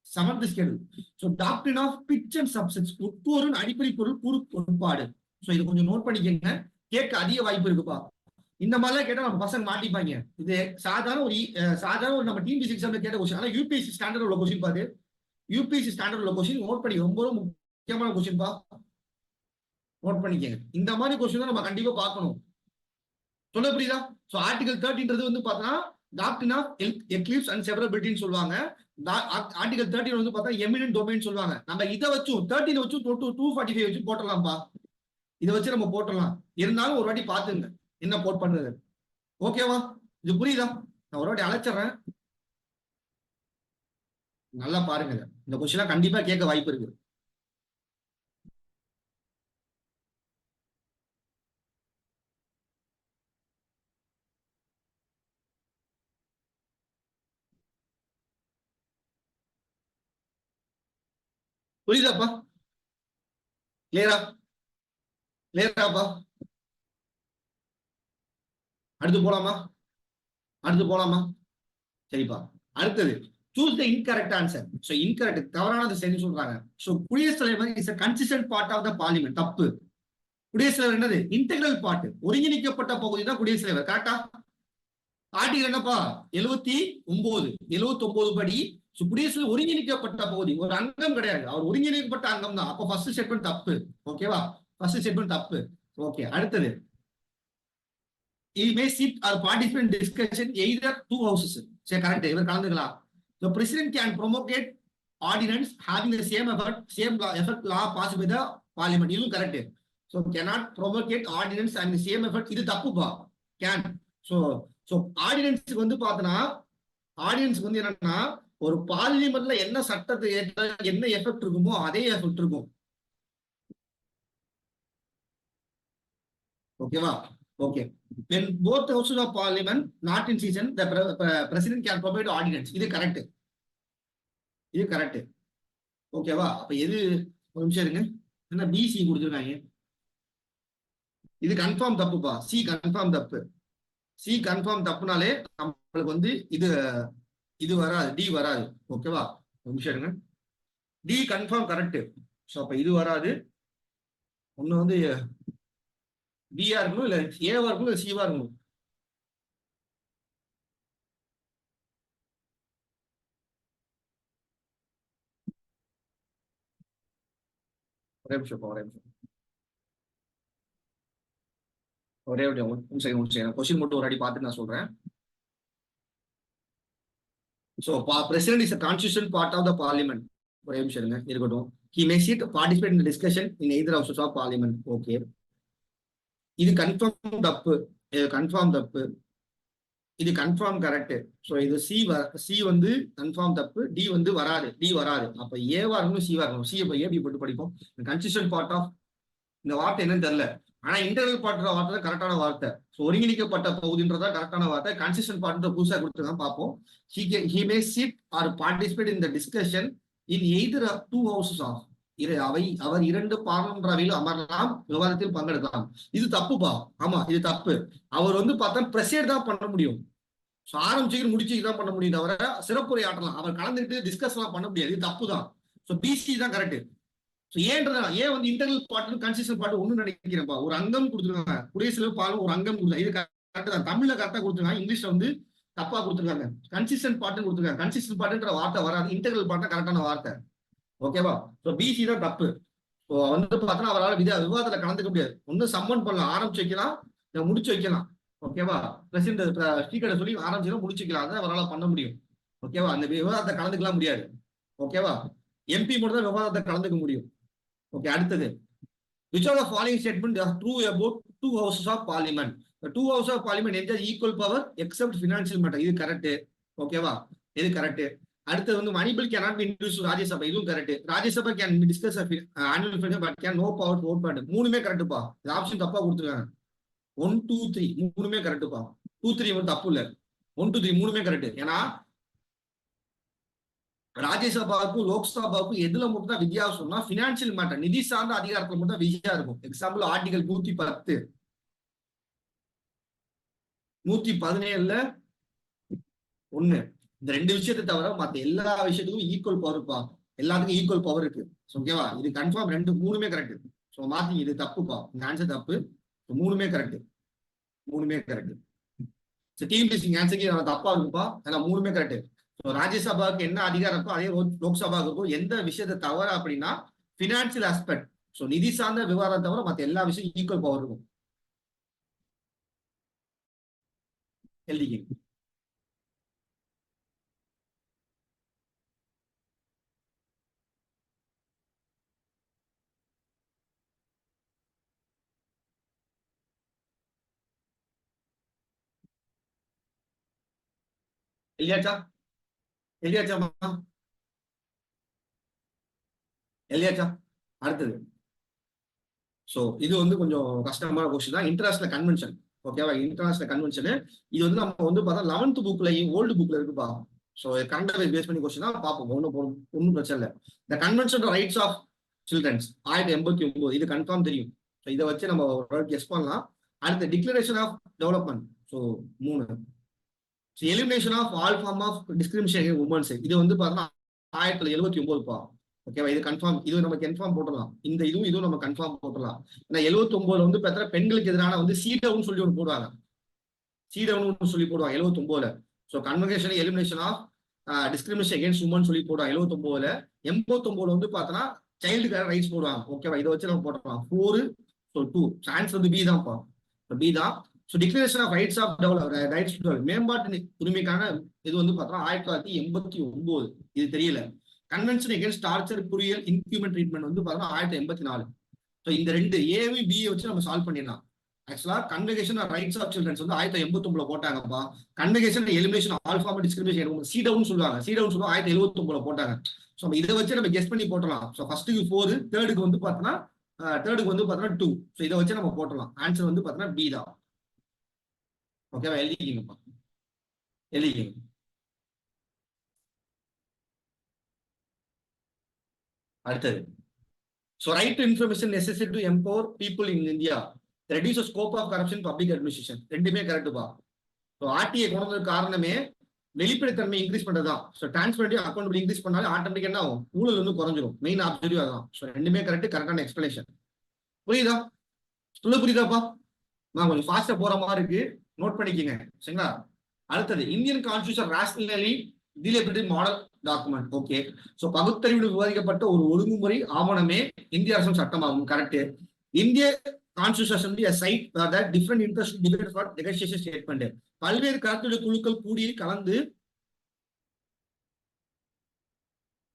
சமர்த்த schedule. So doctrine of pith and substance, உட்பொருள் அடிப்படை பொருள் கூறு கோட்பாடு. சோ இது கொஞ்சம் நோட் பண்ணிக்கங்க, கேட்க அதிக வாய்ப்பு இருக்குப்பா. இந்த மாதிரிலாம் கேட்டா நம்ம பசங்க மாட்டிப்பாங்க. இது சாதாரண ஒரு நம்ம டிஎன்பிஎஸ்சி எக்ஸாம்ல கேட்ட கொஸ்டின். ஆனா யூபிஎஸ்சி ஸ்டாண்டர்ட் உள்ள கொஸ்டின் பாரு. யூபிஎஸ்சி ஸ்டாண்டர்ட் உள்ள கொஸ்டின் நோட் பண்ணி, ரொம்ப ரொம்ப முக்கியமான கொஸ்டின் பா, நோட் பண்ணிக்கங்க. இந்த மாதிரி கொஸ்டின் தான் நம்ம கண்டிப்பா பார்க்கணும். சொல்ல புரியுதா? சோ ஆர்டிகல் 30 வந்து பார்த்தா டாக்ட்ரின் ஆஃப் எக்லிப்ஸ் அண்ட் செவரபிலிட்டின்னு சொல்லுவாங்க. ஆர்டிகல் 13 வந்து பார்த்தா எமினன்ட் டொமைன் சொல்லுவாங்க. நம்ம இதை வச்சும் 13 வச்சும் 245 வச்சு போட்டலாம்ப்பா. இதை வச்சு நம்ம போட்டலாம். இருந்தாலும் ஒரு வாட்டி பார்த்துங்க என்ன போட் பண்றது. ஓகேவா? இது புரியுதா? நான் ஒரு வாட்டி அழைச்சிடுறேன், நல்லா பாருங்க. இந்த கொஸ்டின் கண்டிப்பா கேட்க வாய்ப்பு இருக்கு. புரியுதாப்பா? கிளியராப்பா? அடுத்து போலாமா? சரிப்பா. அடுத்தது choose the incorrect answer. So incorrect தவறானது சரி சொல்றாங்க. ஸோ குடியரசுத் தலைவர் is a consistent part of the parliament. தப்பு. குடியரசுத் தலைவர் என்னது? இன்டெகிரல் பார்ட், ஒருங்கிணைக்கப்பட்ட பகுதி தான் குடியரசுத் தலைவர். கரெக்டா? ஆர்டிகல் என்னப்பா? 79 படி குடியரசுல ஒருங்கிணைக்கப்பட்ட பகுதி, ஒரு அங்கம் கிடையாது, அவர் ஒருங்கிணைக்கப்பட்ட அங்கம் தான். அப்ப ஃபர்ஸ்ட் ஸ்டேட்மெண்ட் தப்பு. ஓகேவா? ஃபர்ஸ்ட் ஸ்டேட்மெண்ட் தப்பு. ஓகே, அடுத்தது he may sit or participate in discussion either two houses. சரி, கரெக்ட். இவர் கலந்துக்கலாம். The president can promulgate ordinance having the same effect law passed by the parliament. இதுவும் correct. So cannot promulgate ordinance having the same effect. இது தப்புப்பா. Can. So ஆர்டினன்ஸ்க்கு வந்து பார்த்தனா, ஆர்டினன்ஸ்க்கு வந்து என்னன்னா, ஒரு பார்லிமெண்ட்ல என்ன சட்டத்தை என்ன எஃபெக்ட் இருக்குமோ அதே எஃபெக்ட் இருக்கும். ஓகேவா? Okay. When both houses of parliament not in session, the president can provide ordinance. இது கரெக்ட். இது கரெக்ட். ஓகேவா? அப்ப எது? ஒரு நிமிஷம் இருங்க. என்ன பிசி கொடுத்துருக்காங்க? இது கன்ஃபார்ம் தப்புப்பா. சி கன்ஃபார்ம் தப்பு. சி கன்ஃபார்ம் தப்புனாலே நம்மளுக்கு வந்து இது வராது, டி வராது. ஓகேவா? ஒரு நிமிஷம் இருங்க. D confirm correct. ஸோ அப்ப இது வராது. ஒண்ணு வந்து பிஆ இருக்கணும், இல்ல ஏவா இருக்கணும், இல்ல சிவா இருக்கணும். ஒரே நிமிஷம் கொஸ்டின் மட்டும் ஒரு அடி பார்த்துட்டு நான் சொல்றேன். So, president is a constitutional part of the parliament. ஒரே நிமிஷம் இருங்க, இருக்கட்டும். He may sit participate in the discussion in either houses of parliament. Okay. இது கன்ஃபார்ம் தப்பு. கன்ஃபார்ம் தப்பு. இது கன்ஃபார்ம் கரெக்ட். ஸோ இது சி வந்து கன்ஃபார்ம் தப்பு. டி வந்து வராது. டி வராது. அப்ப ஏவா இருக்கணும், சிவா இருக்கணும். சி அப்ப ஏபி போட்டு படிப்போம். கன்ஸ்டியூஷன் பார்ட் ஆஃப், இந்த வார்த்தை என்னன்னு தெரியல. ஆனா இன்டர்னல் பார்ட் வார்த்தை தான் கரெக்டான வார்த்தை. ஸோ ஒருங்கிணைக்கப்பட்ட பகுதின்றதா கரெக்டான வார்த்தை. கன்ஸ்டியூஷன் பார்ட் புதுசா கொடுத்துருக்கான் பார்ப்போம். He may sit or participate in the discussion in either two houses of. அவர் இரண்டு பார்லிமெண்ட் அவையில் அமரலாம், விவாதத்தில் பங்கெடுக்கலாம். இது தப்புப்பா. ஆமா, இது தப்பு. அவர் வந்து பார்த்தா பிரசேட் தான் பண்ண முடியும். ஆரம்பிச்சு முடிச்சு தான் பண்ண முடியும், தவிர சிறப்புரை ஆற்றலாம். அவர் கலந்துட்டு டிஸ்கஸ் எல்லாம் பண்ண முடியாது. இது தப்பு தான். ஸோ பிசி தான் கரெக்ட். ஏன்றதா ஏன் வந்து இன்டர்னல் பார்ட் கன்ஸ்டியூஷன் பார்ட் ஒண்ணு நினைக்கிறேன்ப்பா. ஒரு அங்கம் கொடுத்துருக்காங்க, குடியரசுத் பாலும் ஒரு அங்கம் கொடுத்தாங்க. இது கரெக்ட் தான். தமிழ்ல கரெக்டா கொடுத்துருக்காங்க, இங்கிலீஷ்ல வந்து தப்பா கொடுத்துருக்காங்க. கன்சிஸ்டன்ட் பார்ட் கொடுத்துருக்காங்க. கன்சிஸ்டன்ட் பார்ட்ன்ற வார்த்தை வராது. இன்டெகிரல் பார்ட் கரெக்டான வார்த்தை. ஓகேவா? ஸோ பிசி தான் தப்பு. ஸோ வந்து பார்த்தோன்னா அவரால் விவாதத்துல கலந்துக்க முடியாது. ஒன்னு சம்மன் பண்ணலாம், ஆரம்பிச்சு வைக்கலாம், முடிச்சு வைக்கலாம். ஓகேவா? பிரசிடண்ட் ஸ்பீக்கரை சொல்லி ஆரம்பிச்சுன்னா முடிச்சு வைக்கலாம். அதான் அவரால் பண்ண முடியும். ஓகேவா? அந்த விவாதத்தை கலந்துக்கலாம் முடியாது. ஓகேவா? எம்பி மட்டும் தான் விவாதத்தை கலந்துக்க முடியும். ஓகே, அடுத்தது which of the following statement are true about two houses of parliament? The two houses of parliament enjoy equal power except financial matter. இது கரெக்ட். ஓகேவா? இது கரெக்ட். அடுத்தது வந்து money bill cannot be introduced to Rajya Sabha. இதுவும் correct. Rajya Sabha can discuss annual budget but can no power to vote for it. மூணுமே கரெக்ட்பா. இந்த option தப்பா கொடுத்துருக்காங்க. 1 2 3 மூணுமே கரெக்ட்பா. 2 3 மட்டும் தப்பு இல்ல. 1 2 3 மூணுமே கரெக்ட். ஏன்னா ராஜ்யசபாவுக்கும் லோக்சபாவுக்கும் எதுல மட்டும் தான் வித்தியாசம்னா பினான்சியல் மேட்டர், நிதி சார்ந்த அதிகாரத்துல மட்டும் தான் விஜயா இருக்கும். Example article 110 117 1. இந்த ரெண்டு விஷயத்தை தவிர மத்த எல்லா விஷயத்துக்கும் ஈக்குவல் பவர் இருப்பா. எல்லாத்துக்கும் ஈக்குவல் பவர் இருக்கு. ஓகேவா? இது கன்ஃபார்ம். மூணுமே கரெக்ட். ஸோ மாத்தி இது தப்புப்பா. இந்த ஆன்சர் தப்பு. மூணுமே கரெக்ட். மூணுமே கரெக்ட். டிஎன்பிஎஸ்சி ஆன்சருக்கு தப்பா இருக்குப்பா. ஏன்னா மூணுமே கரெக்ட். ராஜ்யசபாவுக்கு என்ன அதிகாரம் இருக்கோ அதே லோக்சபாவுக்கு இருக்கும். எந்த விஷயத்தை தவிர அப்படின்னா பினான்சியல் ஆஸ்பெக்ட், ஸோ நிதி சார்ந்த விவகாரம் தவிர மற்ற எல்லா விஷயம் ஈக்குவல் பவர் இருக்கும். எழுதிக்க. எழுதியாச்சா? எழுதியாச்சா? எழுதியாச்சா? அடுத்தது. ஸோ இது வந்து கொஞ்சம் கஷ்டமான கொஸ்டின் தான். International convention. ஓகேவா? இன்டர்நேஷனல் கன்வென்ஷன் இது வந்து நம்ம வந்து பார்த்தா 11th புக்லயும் ஓல்டு புக்ல இருக்குப்பா. ஸோ கரண்ட் அஃபேர்ஸ் பேஸ் பண்ணி கொஸ்டின் தான் பார்ப்போம். ஒன்றும் பிரச்சனை இல்லை. இந்த கன்வென்ஷன் ரைட்ஸ் ஆஃப் சில்ட்ரன்ஸ் 1989 இது கன்ஃபார்ம் தெரியும். ஸோ இதை வச்சு நம்ம கெஸ் பண்ணலாம். அடுத்த declaration of development. So 3. Elimination of all form of discrimination women's இது வந்து பார்த்தோம்னா 1979 ஓகேவா. இது கன்ஃபார்ம், இது நம்ம கன்ஃபார்ம் போட்டுடலாம். இந்த இதுவும் நம்ம கன்ஃபார்ம் போட்டுடலாம். ஏன்னா 79 வந்து பார்த்தா பெண்களுக்கு எதிரான வந்து சீடவுன்னு சொல்லி ஒன்று போடுவாங்க. சீடவுன்னு சொல்லி போடுவாங்க 79. So convocation elimination of discrimination against women சொல்லி போடுவாங்க 79. 89 வந்து பார்த்தோன்னா சைல்டுக்காக ரைட்ஸ் போடுவாங்க. ஓகேவா, இதை வச்சு நம்ம போட்டுடலாம் 4. ஸோ 2 சான்ஸ் வந்து பி தான். பி தான். So declaration of rights of rights மேம்பாட்டு உரிமைக்கான இது வந்து பார்த்தோம்னா 1989. இது தெரியல. கன்வென்ஷன் அகேன்ஸ்ட் டார்ச்சர் புரியல் இன்ஹியூமன் ட்ரீட்மெண்ட் வந்து பார்த்தோம்னா 1984. ஸோ இந்த 2 ஏவி பிஏ வச்சு நம்ம சால்வ் பண்ணிடலாம். ஆக்சுவலா கன்வகேஷன் ரைட்ஸ் ஆஃப் சில்ட்ரன்ஸ் வந்து 1989 போட்டாங்கப்பா. Convocation elimination all form discrimination CEDAW சொல்லுவாங்க. சீடவுன் சொல்லுவாங்க 1979 போட்டாங்க. ஸோ இதை வச்சு நம்ம கெஸ் பண்ணி போட்டலாம். ஸோ ஃபர்ஸ்ட்டுக்கு 4, தேர்டுக்கு வந்து பார்த்தோம்னா 2. ஸோ இதை வச்சு நம்ம போட்டலாம். ஆன்சர் வந்து பார்த்தோம்னா பி தான். ஓகேவா, எழுதிக்கிங்கப்பா, எழுதிக்கிங்க. அடுத்தது, so right to information necessary to empower people in India, reduce scope of corruption public administration. ரெண்டுமே கரெக்டுப்பா. ஸோ ஆர்டிஐ கொண்டு வந்ததுக்கு காரணமே வெளிப்படைத்தன்மை இன்க்ரீஸ் பண்றதுதான். ஸோ டிரான்ஸ்பரன்சி அக்கௌண்ட் இன்க்ரீஸ் பண்ணாலும் ஆட்டோமேட்டிக் என்ன ஆகும், ஊழல் வந்து குறைஞ்சிரும். மெயின் ஆப்ஜெக்டிவ் அதான். ஸோ ரெண்டுமே கரெக்ட், கரெக்டான எக்ஸ்பிளேஷன். புரியுதா, சொல்ல புரியுதாப்பா? நான் கொஞ்சம் ஃபாஸ்டா போற மாதிரி இருக்கு, நோட் பண்ணிக்கோங்க சரிங்களா. அடுத்தது, Indian constitution rationally deliberative model document. Okay, so பகுத்தறிவுடன் விவாதிக்கப்பட்ட ஒரு ஒழுங்குமுறை ஆவணமே இந்திய அரசின் சட்டமாகும். கரெக்ட். இந்திய constitution assembly a site that different interest debate for negotiation statement. பல்வேறு கருத்துடைய குழுக்கள் கூடி கலந்து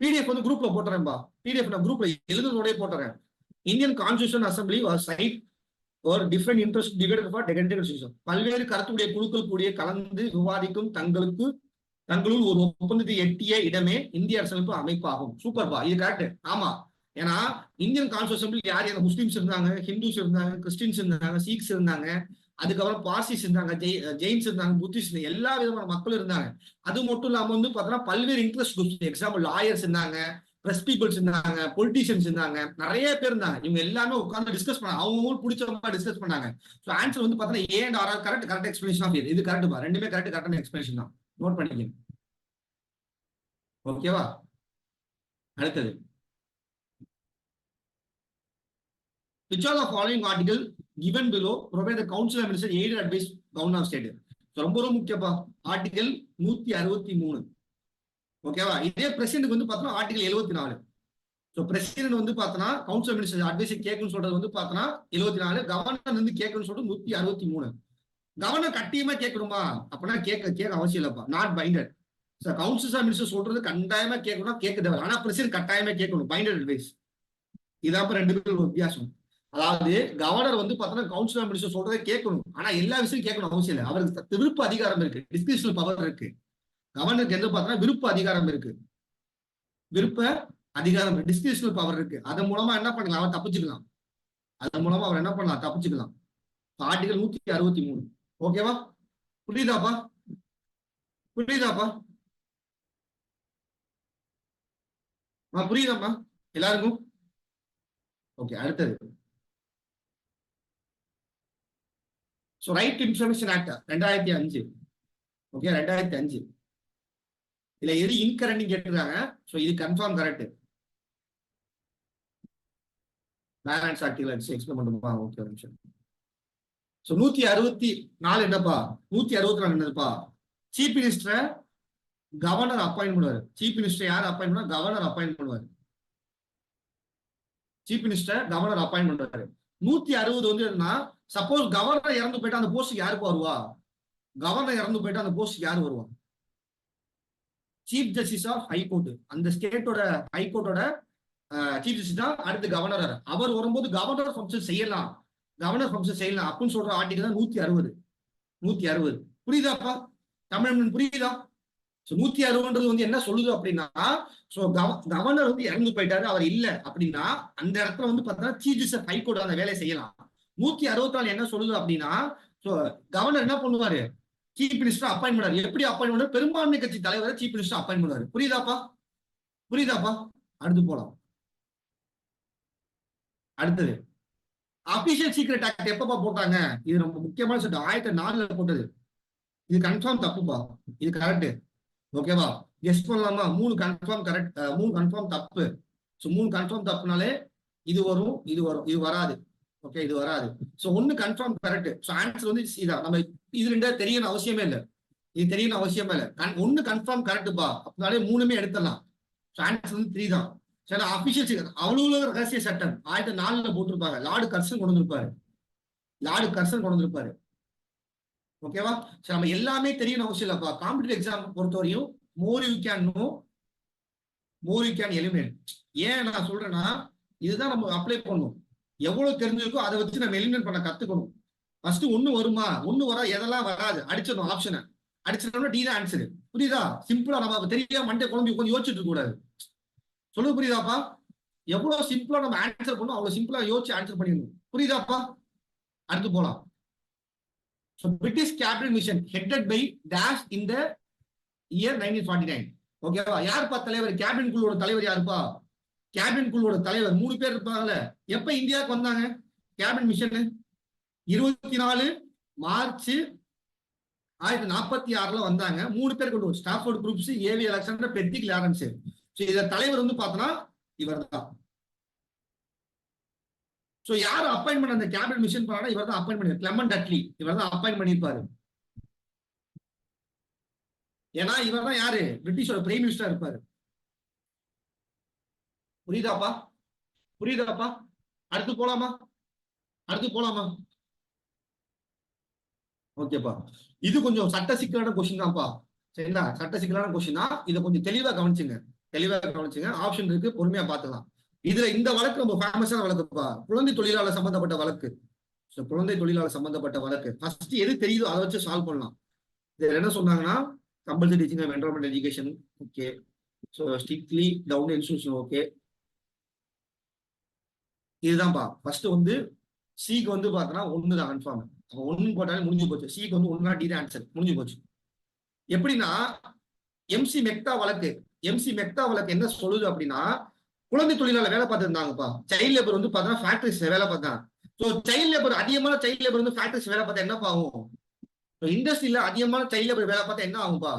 பிடிஎஃப் வந்து குரூப்ல போட்டுறேன்பா. பிடிஎஃப் நான் குரூப்ல எழுதுனதோடய போட்டுறேன். Indian constitution assembly was site ஒரு different interest debate for negotiation. பல்வேறு கருத்துடைய குழுக்கள் கூடிய கலந்து விவாதிக்கும் தங்களுள் ஒரு ஒப்பந்தத்தை எட்டிய இடமே இந்திய அரசியலமைப்பு அமைப்பாகும். சூப்பர்பா, இது கரெக்ட். ஆமா, ஏன்னா இந்தியன் கான்ஸ்டியூஷன் யார் யார் முஸ்லிம்ஸ் இருந்தாங்க, ஹிந்துஸ் இருந்தாங்க, கிறிஸ்டின்ஸ் இருந்தாங்க, சீக்ஸ் இருந்தாங்க, அதுக்கப்புறம் பார்சிஸ் இருந்தாங்க, ஜெயின்ஸ் இருந்தாங்க, புத்திஸ்ட், எல்லா விதமான மக்களும் இருந்தாங்க. அது மட்டும் இல்லாம வந்து பார்த்தோம்னா பல்வேறு இன்ட்ரெஸ்ட் குரூப்ஸ், எக்ஸாம்பிள் லாயர்ஸ் இருந்தாங்க, பிரஸ் பீப்புள்ஸ் இருந்தாங்க, பொலிட்டீஷியன்ஸ் இருந்தாங்க, நிறைய பேர் இருந்தாங்க. இவங்க எல்லாமே உட்கார்ந்து டிஸ்கஸ் பண்ணாங்க, அவங்க பிடிச்ச மாதிரி டிஸ்கஸ் பண்ணாங்க. ஸோ ஆன்சர் வந்து பார்த்தோன்னா A and R correct explanation of இது கரெக்ட். ரெண்டுமே கரெக்டான எக்ஸ்பிளேஷன் தான், நோட் பண்ணிக்கங்க. ஓகேவா, அடுத்தது, which are the following article given below provide the council of ministers aid and advice governor of state. ரொம்ப ரொம்ப முக்கியப்பா, ஆர்டிகல் 163. ஓகேவா, இதே பிரசிடென்ட் வந்து பார்த்தோம்னா ஆர்டிகல் 74. ஸோ பிரசிடென்ட் வந்து பார்த்தோன்னா கவுன்சில் மினிஸ்டர் அட்வைஸ் கேட்கணும்னு சொல்றது வந்து பார்த்தோன்னா 74. கவர்னர் வந்து கேட்கணும்னு சொல்றது 163. கவர்னர் கட்டியமா கேட்கணுமா அப்படின்னா கேட்க அவசியம் இல்லப்பா, not binded. Council of minister சொல்றது கட்டாயமா கேட்கணும், கேட்க தேவை. ஆனா பிரசிடென்ட் கட்டாயமா கேட்கணும், பைண்டட் அட்வைஸ். இதான் ரெண்டு பேரும் வித்தியாசம். அதாவது கவர்னர் வந்து பார்த்தோன்னா கவுன்சில் ஆஃப் மினிஸ்டர் சொல்றதை கேட்கணும், ஆனா எல்லா விஷயம் கேட்கணும் அவசியம் இல்லை. அவருக்கு விருப்ப அதிகாரம் இருக்கு, டிஸ்கிரிஷனல் பவர் இருக்கு. கவர்னருக்கு எந்த பார்த்தோன்னா விருப்ப அதிகாரம் இருக்கு, டிஸ்கிரிஷனல் பவர் இருக்கு. அதன் மூலமா என்ன பண்ணலாம், அவர் தப்பிச்சுக்கலாம். அதன் மூலமா அவர் என்ன பண்ணலாம், தப்பிச்சுக்கலாம். ஆர்டிகல் 163. ஓகேவா, புரியுதாப்பா? புரியுதாப்பா எல்லாருக்கும்? ஓகே, அடுத்தது, so right to information act 2005. Okay, 2005. இதுல எது இன்கரெக்ட் கேட்டுருக்காங்க. ஸோ இது கன்ஃபார்ம் கரெக்ட். பேலன்ஸ் ஆக்டிவ்ல எக்ஸ்பிளைன் பண்ணுமா? ஓகே, ஒரு நிமிஷம். ஸோ 164 என்னப்பா, 164 என்னதுப்பா, சீஃப் மினிஸ்டரை கவர்னர் அப்பாயிண்ட் பண்ணுவாரு. சீஃப் மினிஸ்டர் யார் அப்பாயிண்ட் பண்ணுவார், கவர்னர் அப்பாயிண்ட் பண்ணுவாரு. சீஃப் மினிஸ்டர் கவர்னர் அப்பாயிண்ட் பண்ணுவாரு. 160 வந்து என்னன்னா, சப்போஸ் கவர்னர் இறந்து போயிட்டா அந்த போஸ்ட் யாருக்கு வருவா, கவர்னர் இறந்து போயிட்டா அந்த போஸ்ட் யாரு வருவா, சீஃப் ஜஸ்டிஸ் ஆஃப் ஹைகோர்ட். அந்த ஸ்டேட்டோட ஹைகோர்ட்டோட சீஃப் ஜஸ்டிஸ் தான் அடுத்து கவர்னர். அவர் வரும்போது கவர்னர் ஃபங்க்ஷன் செய்யலாம் அப்படின்னு சொல்ற ஆர்டிகல் தான் 160. புரியுதாப்பா, தமிழ் புரியுதா? 160 வந்து என்ன சொல்லுது அப்படின்னா, கவர்னர் வந்து இறந்து போயிட்டாரு, அவர் இல்ல அப்படின்னா அந்த இடத்துல வந்து பார்த்தா சீஃப் ஜஸ்டிஸ் ஹைகோர்ட் அந்த வேலையை செய்யலாம். 164 என்ன சொல்லுது அப்படின்னா, கவர்னர் என்ன பண்ணுவாரு, சீஃப் மினிஸ்டர் அப்பாயிண்ட் பண்ணாரு. எப்படி அப்பாயிண்ட் பண்ணாரு, பெரும்பான்மை கட்சி தலைவரை சீஃப் மினிஸ்டர் அப்பாயிண்ட் பண்ணுவாரு. புரியுதாப்பா? அடுத்து போலாம். அடுத்தது, அபிஷியல் சீக்ரெட் ஆக்ட் எப்பப்பா போட்டாங்க? இது ரொம்ப முக்கியமான சட்டம், 2004 போட்டது. இது கன்ஃபார்ம் தப்புப்பா, இது கரெக்ட். ஓகேவா? கெஸ் பண்ணலாமா? 3 கன்ஃபார்ம் கரெக்ட், 3 கன்ஃபார்ம் தப்பு. ஸோ 3 கன்ஃபார்ம் தப்புனாலே இது வரும், இது வரும், இது வராது. ஓகே, இது வராது. So 1 confirm correct. So answer வந்து இதான். நம்ம இது ரெண்டா தெரியணும் அவசியமே இல்லை, இது தெரியணும் அவசியமே இல்லை. 1 கன்ஃபார்ம் கரெக்டுப்பா அப்படின்னாலே 3மே எடுத்துடலாம். ஸோ ஆன்சர் வந்து 3 தான். சரி, அபிஷியல் அவ்வளவு ரகசிய சட்டம் 1004 போட்டிருப்பாங்க. லார்டு கர்சன் கொண்டு வந்திருப்பாரு, லார்டு கர்சன் கொண்டு வந்திருப்பாரு. ஓகேவா? சரி, நம்ம எல்லாமே தெரியணும் அவசியம் இல்லப்பா. காம்படிட்டிவ் எக்ஸாம் பொறுத்தவரையும் more you can know, more you can eliminate. ஏன் நான் சொல்றேன்னா, இதுதான் நம்ம அப்ளை பண்ணணும். எவ்வளவு தெரிஞ்சிருக்கோ அதை வச்சு நம்ம எலிமினேட் பண்ண கத்துக்கணும். ஃபர்ஸ்ட் 1 வருமா, 1 வரா, எதெல்லாம் வராது அடிச்சிடணும். ஆப்ஷனை அடிச்சிடணும்னா டி தான் ஆன்சர். புரியுதா? சிம்பிளா நம்ம தெரியாம மண்டே குழம்பு கொஞ்சம் யோசிச்சுட்டு இருக்க கூடாது. சொல்லுங்க, புரியுதாப்பா? எவ்வளவு சிம்பிளா நம்ம ஆன்சர் பண்ணணும் அவ்வளவு சிம்பிளா யோசிச்சு ஆன்சர் பண்ணிடணும். புரியுதாப்பா? அடுத்து போலாம். So British cabinet mission headed by Dash in the year 1949. ஓகேவா? யாருப்பா தலைவர்? கேபினட் குழுவோட தலைவர் யாருப்பா? கேபினட் குழுவோட தலைவர் 3 பேர் இருப்பாங்கல்ல. எப்ப இந்தியாவுக்கு வந்தாங்க கேபினட் மிஷன்? 24 மார்ச் 1946 வந்தாங்க. 3 பேர் கொண்டு Stafford groups, AV Alexander, Bertie Clarence. இத தலைவர் வந்து பார்த்தோன்னா இவர் தான். சோ யார் அப்பாயின்மெண்ட் அந்த கேபினட் மிஷன் பண்ணா இவர் தான் அப்பாயின்ட் பண்ணி, கிளெமெண்ட் அட்லி இவர் தான் அப்பாயின்ட் பண்ணிருப்பாரு. ஏன்னா இவர் தான் யாரு? பிரிட்டிஷோட பிரைம் மினிஸ்டரா இருப்பாரு. புரியுதாப்பா? புரியுதாப்பா? அடுத்து போலாமா? அடுத்து போலாமா? ஓகேப்பா, இது கொஞ்சம் சட்ட சிக்கலான கொஸ்டின் தான்ப்பா. சரிங்களா? சட்ட சிக்கலான கொஸ்டின் தான். இதை கொஞ்சம் தெளிவா கவனிச்சுங்க, தெளிவா கவனிச்சுங்க. ஆப்ஷன் இருக்கு, பொறுமையா பாத்துக்கலாம். இதுல இந்த வழக்கு ரொம்ப ஃபேமஸான வழக்குப்பா, குழந்தை தொழிலாளர் சம்பந்தப்பட்ட வழக்கு. குழந்தை தொழிலாளர் சம்பந்தப்பட்ட வழக்கு. ஃபர்ஸ்ட் எது தெரியுதோ அதை வச்சு சால்வ் பண்ணலாம். இதுல என்ன சொன்னாங்கன்னா, compulsory teaching of environmental education. Okay, so strictly down institution. Okay, இதுதான்ப்பா. ஃபர்ஸ்ட் வந்து சிக்கு வந்து பார்த்தோன்னா 1 தான் கன்ஃபார்ம். 1 போட்டாலே முடிஞ்சு போச்சு. சிக்கு வந்து 1 டி தான் ஆன்சர், முடிஞ்சு போச்சு. எப்படின்னா எம்சி மெக்டா வழக்கு, எம்சி மெக்டா வழக்கு என்ன சொல்லுது அப்படின்னா, குழந்தை தொழிலாளர் வேலை பார்த்துருந்தாங்கப்பா. சைல்ட் லேபர் வந்து பார்த்தா ஃபேக்டரிஸ் வேலை பார்த்தாங்க. ஸோ சைல்ட் லேபர், அதிகமான சைல்ட் லேபர் வந்து ஃபேக்டரிஸ் வேலை பார்த்தா என்னப்பா ஆகும்? இண்டஸ்ட்ரியில அதிகமான சைல்ட் லேபர் வேலை பார்த்தா என்ன ஆகும்பா?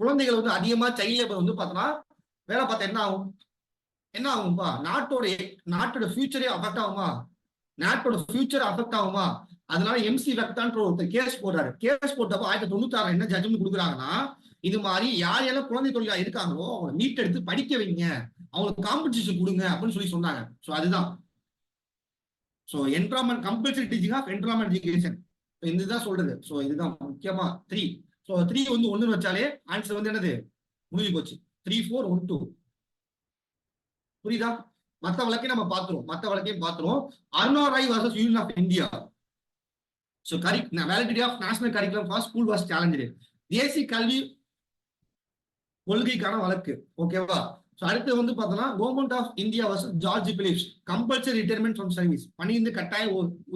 குழந்தைகள் வந்து அதிகமா சைல்ட் லேபர் வந்து பார்த்தோன்னா வேலை பார்த்தா என்ன ஆகும்? என்ன ஆகும்பா? நாட்டோட ஃபியூச்சரே அஃபெக்ட் ஆகுமா? நாட்டோட ஃபியூச்சர் அஃபெக்ட் ஆகுமா? அதனால எம்சி வெக்டான்ற ஒருத்தர் கேஸ் போடுறாரு. கேஸ் போட்டப்போ 1996 என்ன ஜட்ஜ்மெண்ட் கொடுக்குறாங்கன்னா, இது மாதிரி யார் யாரெல்லாம் குழந்தை தொழிலாளர் இருக்காங்களோ அவங்க மீட் எடுத்து படிக்க வைங்க, அவங்களுக்கு காம்படிஷன் கொடுங்க அப்படின்னு சொல்லி சொன்னாங்க. ஸோ அதுதான் so environment, compulsory teaching of environment education. இதுதான் சொல்றது. ஸோ இதுதான் முக்கியமா 3. ஸோ 3 வந்து 1 வச்சாலே ஆன்சர் வந்து என்னது? முடிஞ்சு போச்சு. 3, 4, 1, 2. புரியுதா? மற்ற வழக்கையும் நம்ம பார்த்துருவோம், மற்ற வழக்கையும் பார்த்துருவோம். Aruna Roy versus union of India. So validity of national curriculum for school was challenge. தேசிய கல்வி கொள்கைக்கான வழக்கு. ஓகேவா? ஸோ அடுத்து வந்து பார்த்தோம்னா government of India versus George Philips, compulsory retirement from service, பணியிருந்து கட்டாய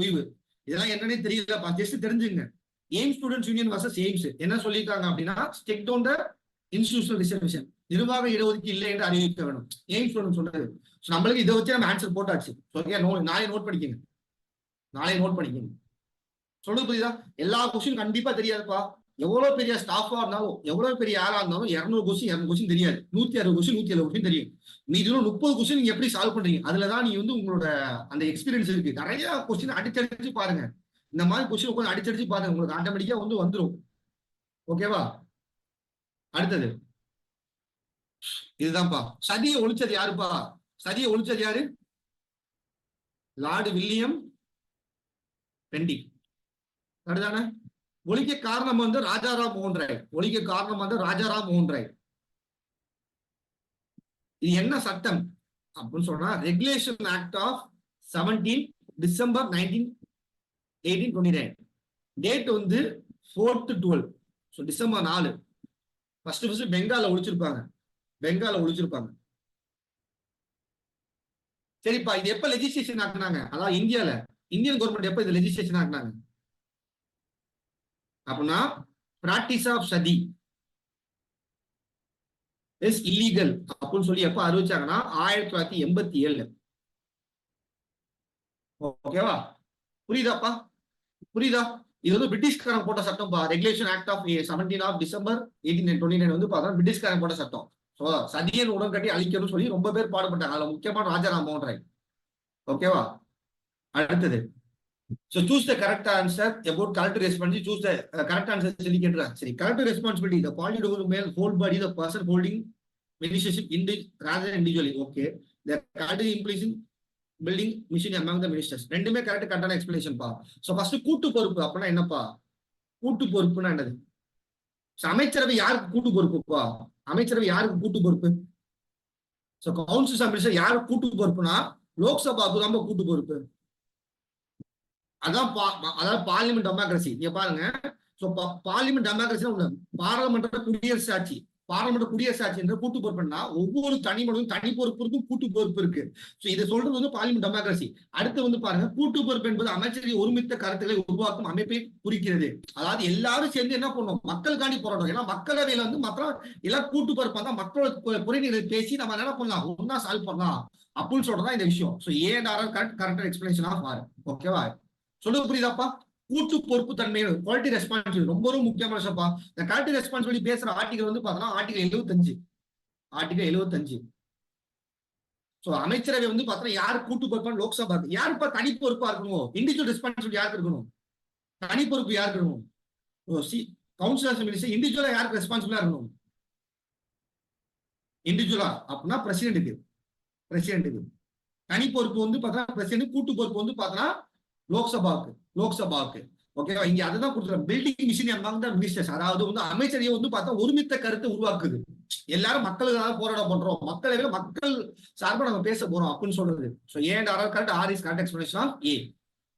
ஓய்வு. இதெல்லாம் என்னன்னே தெரியல, ஜஸ்ட் தெரிஞ்சுங்க. AIIMS students union versus AIIMS என்ன சொல்லியிருக்காங்க அப்படின்னா, struck down the institutional reservation, நிர்வாக இடஒதுக்கீடு இல்லை என்று அறிவிக்க வேணும். எய்ம்ஸ் ஸ்டூடெண்ட் சொன்னது. ஸோ நம்மளுக்கு இதை வச்சு நம்ம ஆன்சர் போட்டாச்சு. நாளை நோட் பண்ணிக்கங்க, நாளை நோட் பண்ணிக்கங்க. சொல்லுது புரியுதா? எல்லா கொஸ்டின் கண்டிப்பா தெரியாதுப்பா. எவ்வளவு பெரிய ஸ்டாஃபா இருந்தாலும், எவ்வளவு பெரிய ஆளா இருந்தாலும் 200 கொஸ்டின் 200 கொஸ்டின் தெரியாது. 160 கொஸ்டின் 170 கொஸ்டின் தெரியும். மீதி 30 கொஸ்டின் நீங்க எப்படி சால்வ் பண்றீங்க, அதுலதான் நீங்க வந்து உங்களோட அந்த எக்ஸ்பீரியன்ஸ் இருக்கு. நிறைய கொஸ்டின் அடிச்சடிச்சு பாருங்க. இந்த மாதிரி கொஸ்டின் கொஞ்சம் அடிச்சடிச்சு பாருங்க, உங்களுக்கு ஆட்டோமேட்டிக்கா வந்து வந்துடும். ஓகேவா? அடுத்தது இதுதான்ப்பா. சதியை ஒழிச்சது யாருப்பா? சதியை ஒழிச்சது யாரு? Lord William Bentinck. அதுதானே? ஒழிக்க காரணம் வந்து ராஜாராம் மோகன் ராய். ஒழிக்க காரணம் வந்து ராஜாராம் மோகன் ராய். இது என்ன சட்டம் அப்படின்னு சொன்னா, regulation act of 17 December 1829. Date வந்து 4/12. So December 4. ஃபர்ஸ்ட் பெங்கால ஒழிச்சிருப்பாங்க, பெங்கால ஒழிச்சிருப்பாங்க. சரிப்பா, இது எப்ப லெஜிஸ்லேஷன் ஆக்குனாங்க? அதாவது இந்தியால இந்தியன் கவர்மெண்ட் எப்ப இது லெஜிஸ்லேஷன் ஆக்குனாங்க அப்படின்னா, பிராக்டிஸ் ஆஃப் சதி இஸ் இல்லீகல் அப்படின்னு சொல்லி எப்ப அறிவிச்சாங்கன்னா 1987. ஓகேவா? புரியுதாப்பா? புரியுதா? இது வந்து பிரிட்டிஷ்காரன் போட்ட சட்டம், regulation act of 17 of December 1829 வந்து பார்த்தா பிரிட்டிஷ்காரன் போட்ட சட்டம். ஸோ சதியன் உடன்கட்டி அழிக்கணும்னு சொல்லி ரொம்ப பேர் பாடுபட்டாங்க. அதுல முக்கியமான ராஜா ராம்மோகன் ராய். ஓகேவா? அடுத்தது, so choose the correct answer about collective responsibility. Choose the correct answer. சொல்லி கேட்டுறாங்க. சரி, collective responsibility, the quality to male whole body, the person holding ministry rather than individually. Okay, the collective implicit building mission among the ministers. ரெண்டுமே correct கரெக்டான explanation பா. So first கூட்டு பொறுப்பு அப்படின்னா என்னப்பா? கூட்டு பொறுப்புனா என்னது? அமைச்சரவை யாருக்கு கூட்டு பொறுப்புப்பா? அமைச்சரவை யாருக்கு கூட்டு பொறுப்பு? சோ கவுன்சில் மினிஸ்டர் யாருக்கு கூட்டு பொறுப்புனா லோக்சபாவுக்கு தான் கூட்டு பொறுப்பு. அதான் அதாவது பார்லிமெண்ட் டெமோக்ரஸி. நீங்க பாருங்க, சோ பார்லிமெண்ட் டெமோக்ரஸி பாராளுமன்ற குடியரசு ஆட்சி. பாராளுமன்ற குடியரசு ஆட்சி என்ற கூட்டு பொறுப்புனா ஒவ்வொரு தனி மனிதனும் தனி பொறுப்பு கூட்டு பொறுப்பு இருக்கு. சோ இதை சொல்றது வந்து பார்லிமெண்ட் டெமோக்ரஸி. அடுத்து வந்து பாருங்க, கூட்டு பொறுப்பு என்பது அமைச்சரவை ஒருமித்த கருத்துக்களை உருவாக்கும் அமைப்பை குறிக்கிறது. அதாவது எல்லாரும் சேர்ந்து என்ன பண்ணுவோம், மக்களுக்காண்டி போராடும். ஏன்னா மக்களவையில வந்து மற்ற எல்லாம் கூட்டு பொறுப்பா தான் மக்களோட குறைநிலை பேசி நம்ம என்ன பண்ணலாம், ஒன்னா சால்வ் பண்ணலாம் அப்படின்னு சொல்றதா இந்த விஷயம். So correct explanation of R. ஓகேவா? சொல்லுங்க, புரியுதாப்பா? கூட்டு பொறுப்பு தன்மை, குவாலிட்டி ரெஸ்பான்சிபிலிட்டி ரொம்ப ரொம்ப முக்கியமான விஷயப்பா. இந்த குவாலிட்டி ரெஸ்பான்சிபிலிட்டி பேசுற ஆர்டிகல் வந்து பார்த்தோம்னா ஆர்டிகல் 75. சோ அமைச்சரவை வந்து பார்த்தா யாரு கூட்டு பொறுப்பா? லோக்சபா. யாருப்பா தனி பொறுப்பா இருக்கணும்? இண்டிவிஜுவல் ரெஸ்பான்சிபிலிட்டி யாருக்கு இருக்கணும்? தனி பொறுப்பு யாருக்கு இருக்கணும்? கவுன்சிலர்ஸ் மினிஸ்டர் இண்டிவிஜுவலா யாருக்கு ரெஸ்பான்சிபிளா இருக்கணும்? இண்டிவிஜுவலா அப்படின்னா பிரசிடென்ட்டுக்கு. தனி பொறுப்பு வந்து பார்த்தா பிரசிடென்ட், கூட்டு பொறுப்பு வந்து பார்த்தா லோக்சபாவுக்கு. ஓகேவா? இங்க அதுதான் கொடுத்துருக்கோம், building machine among the ministers. அதாவது வந்து அமைச்சரையை வந்து பார்த்தா ஒருமித்த கருத்தை உருவாக்குது. எல்லாரும் மக்களுக்காக போராட்டம் பண்றோம், மக்கள் சார்பா நம்ம பேச போறோம் அப்படின்னு சொல்றது. So A and R correct, R is correct explanation of A.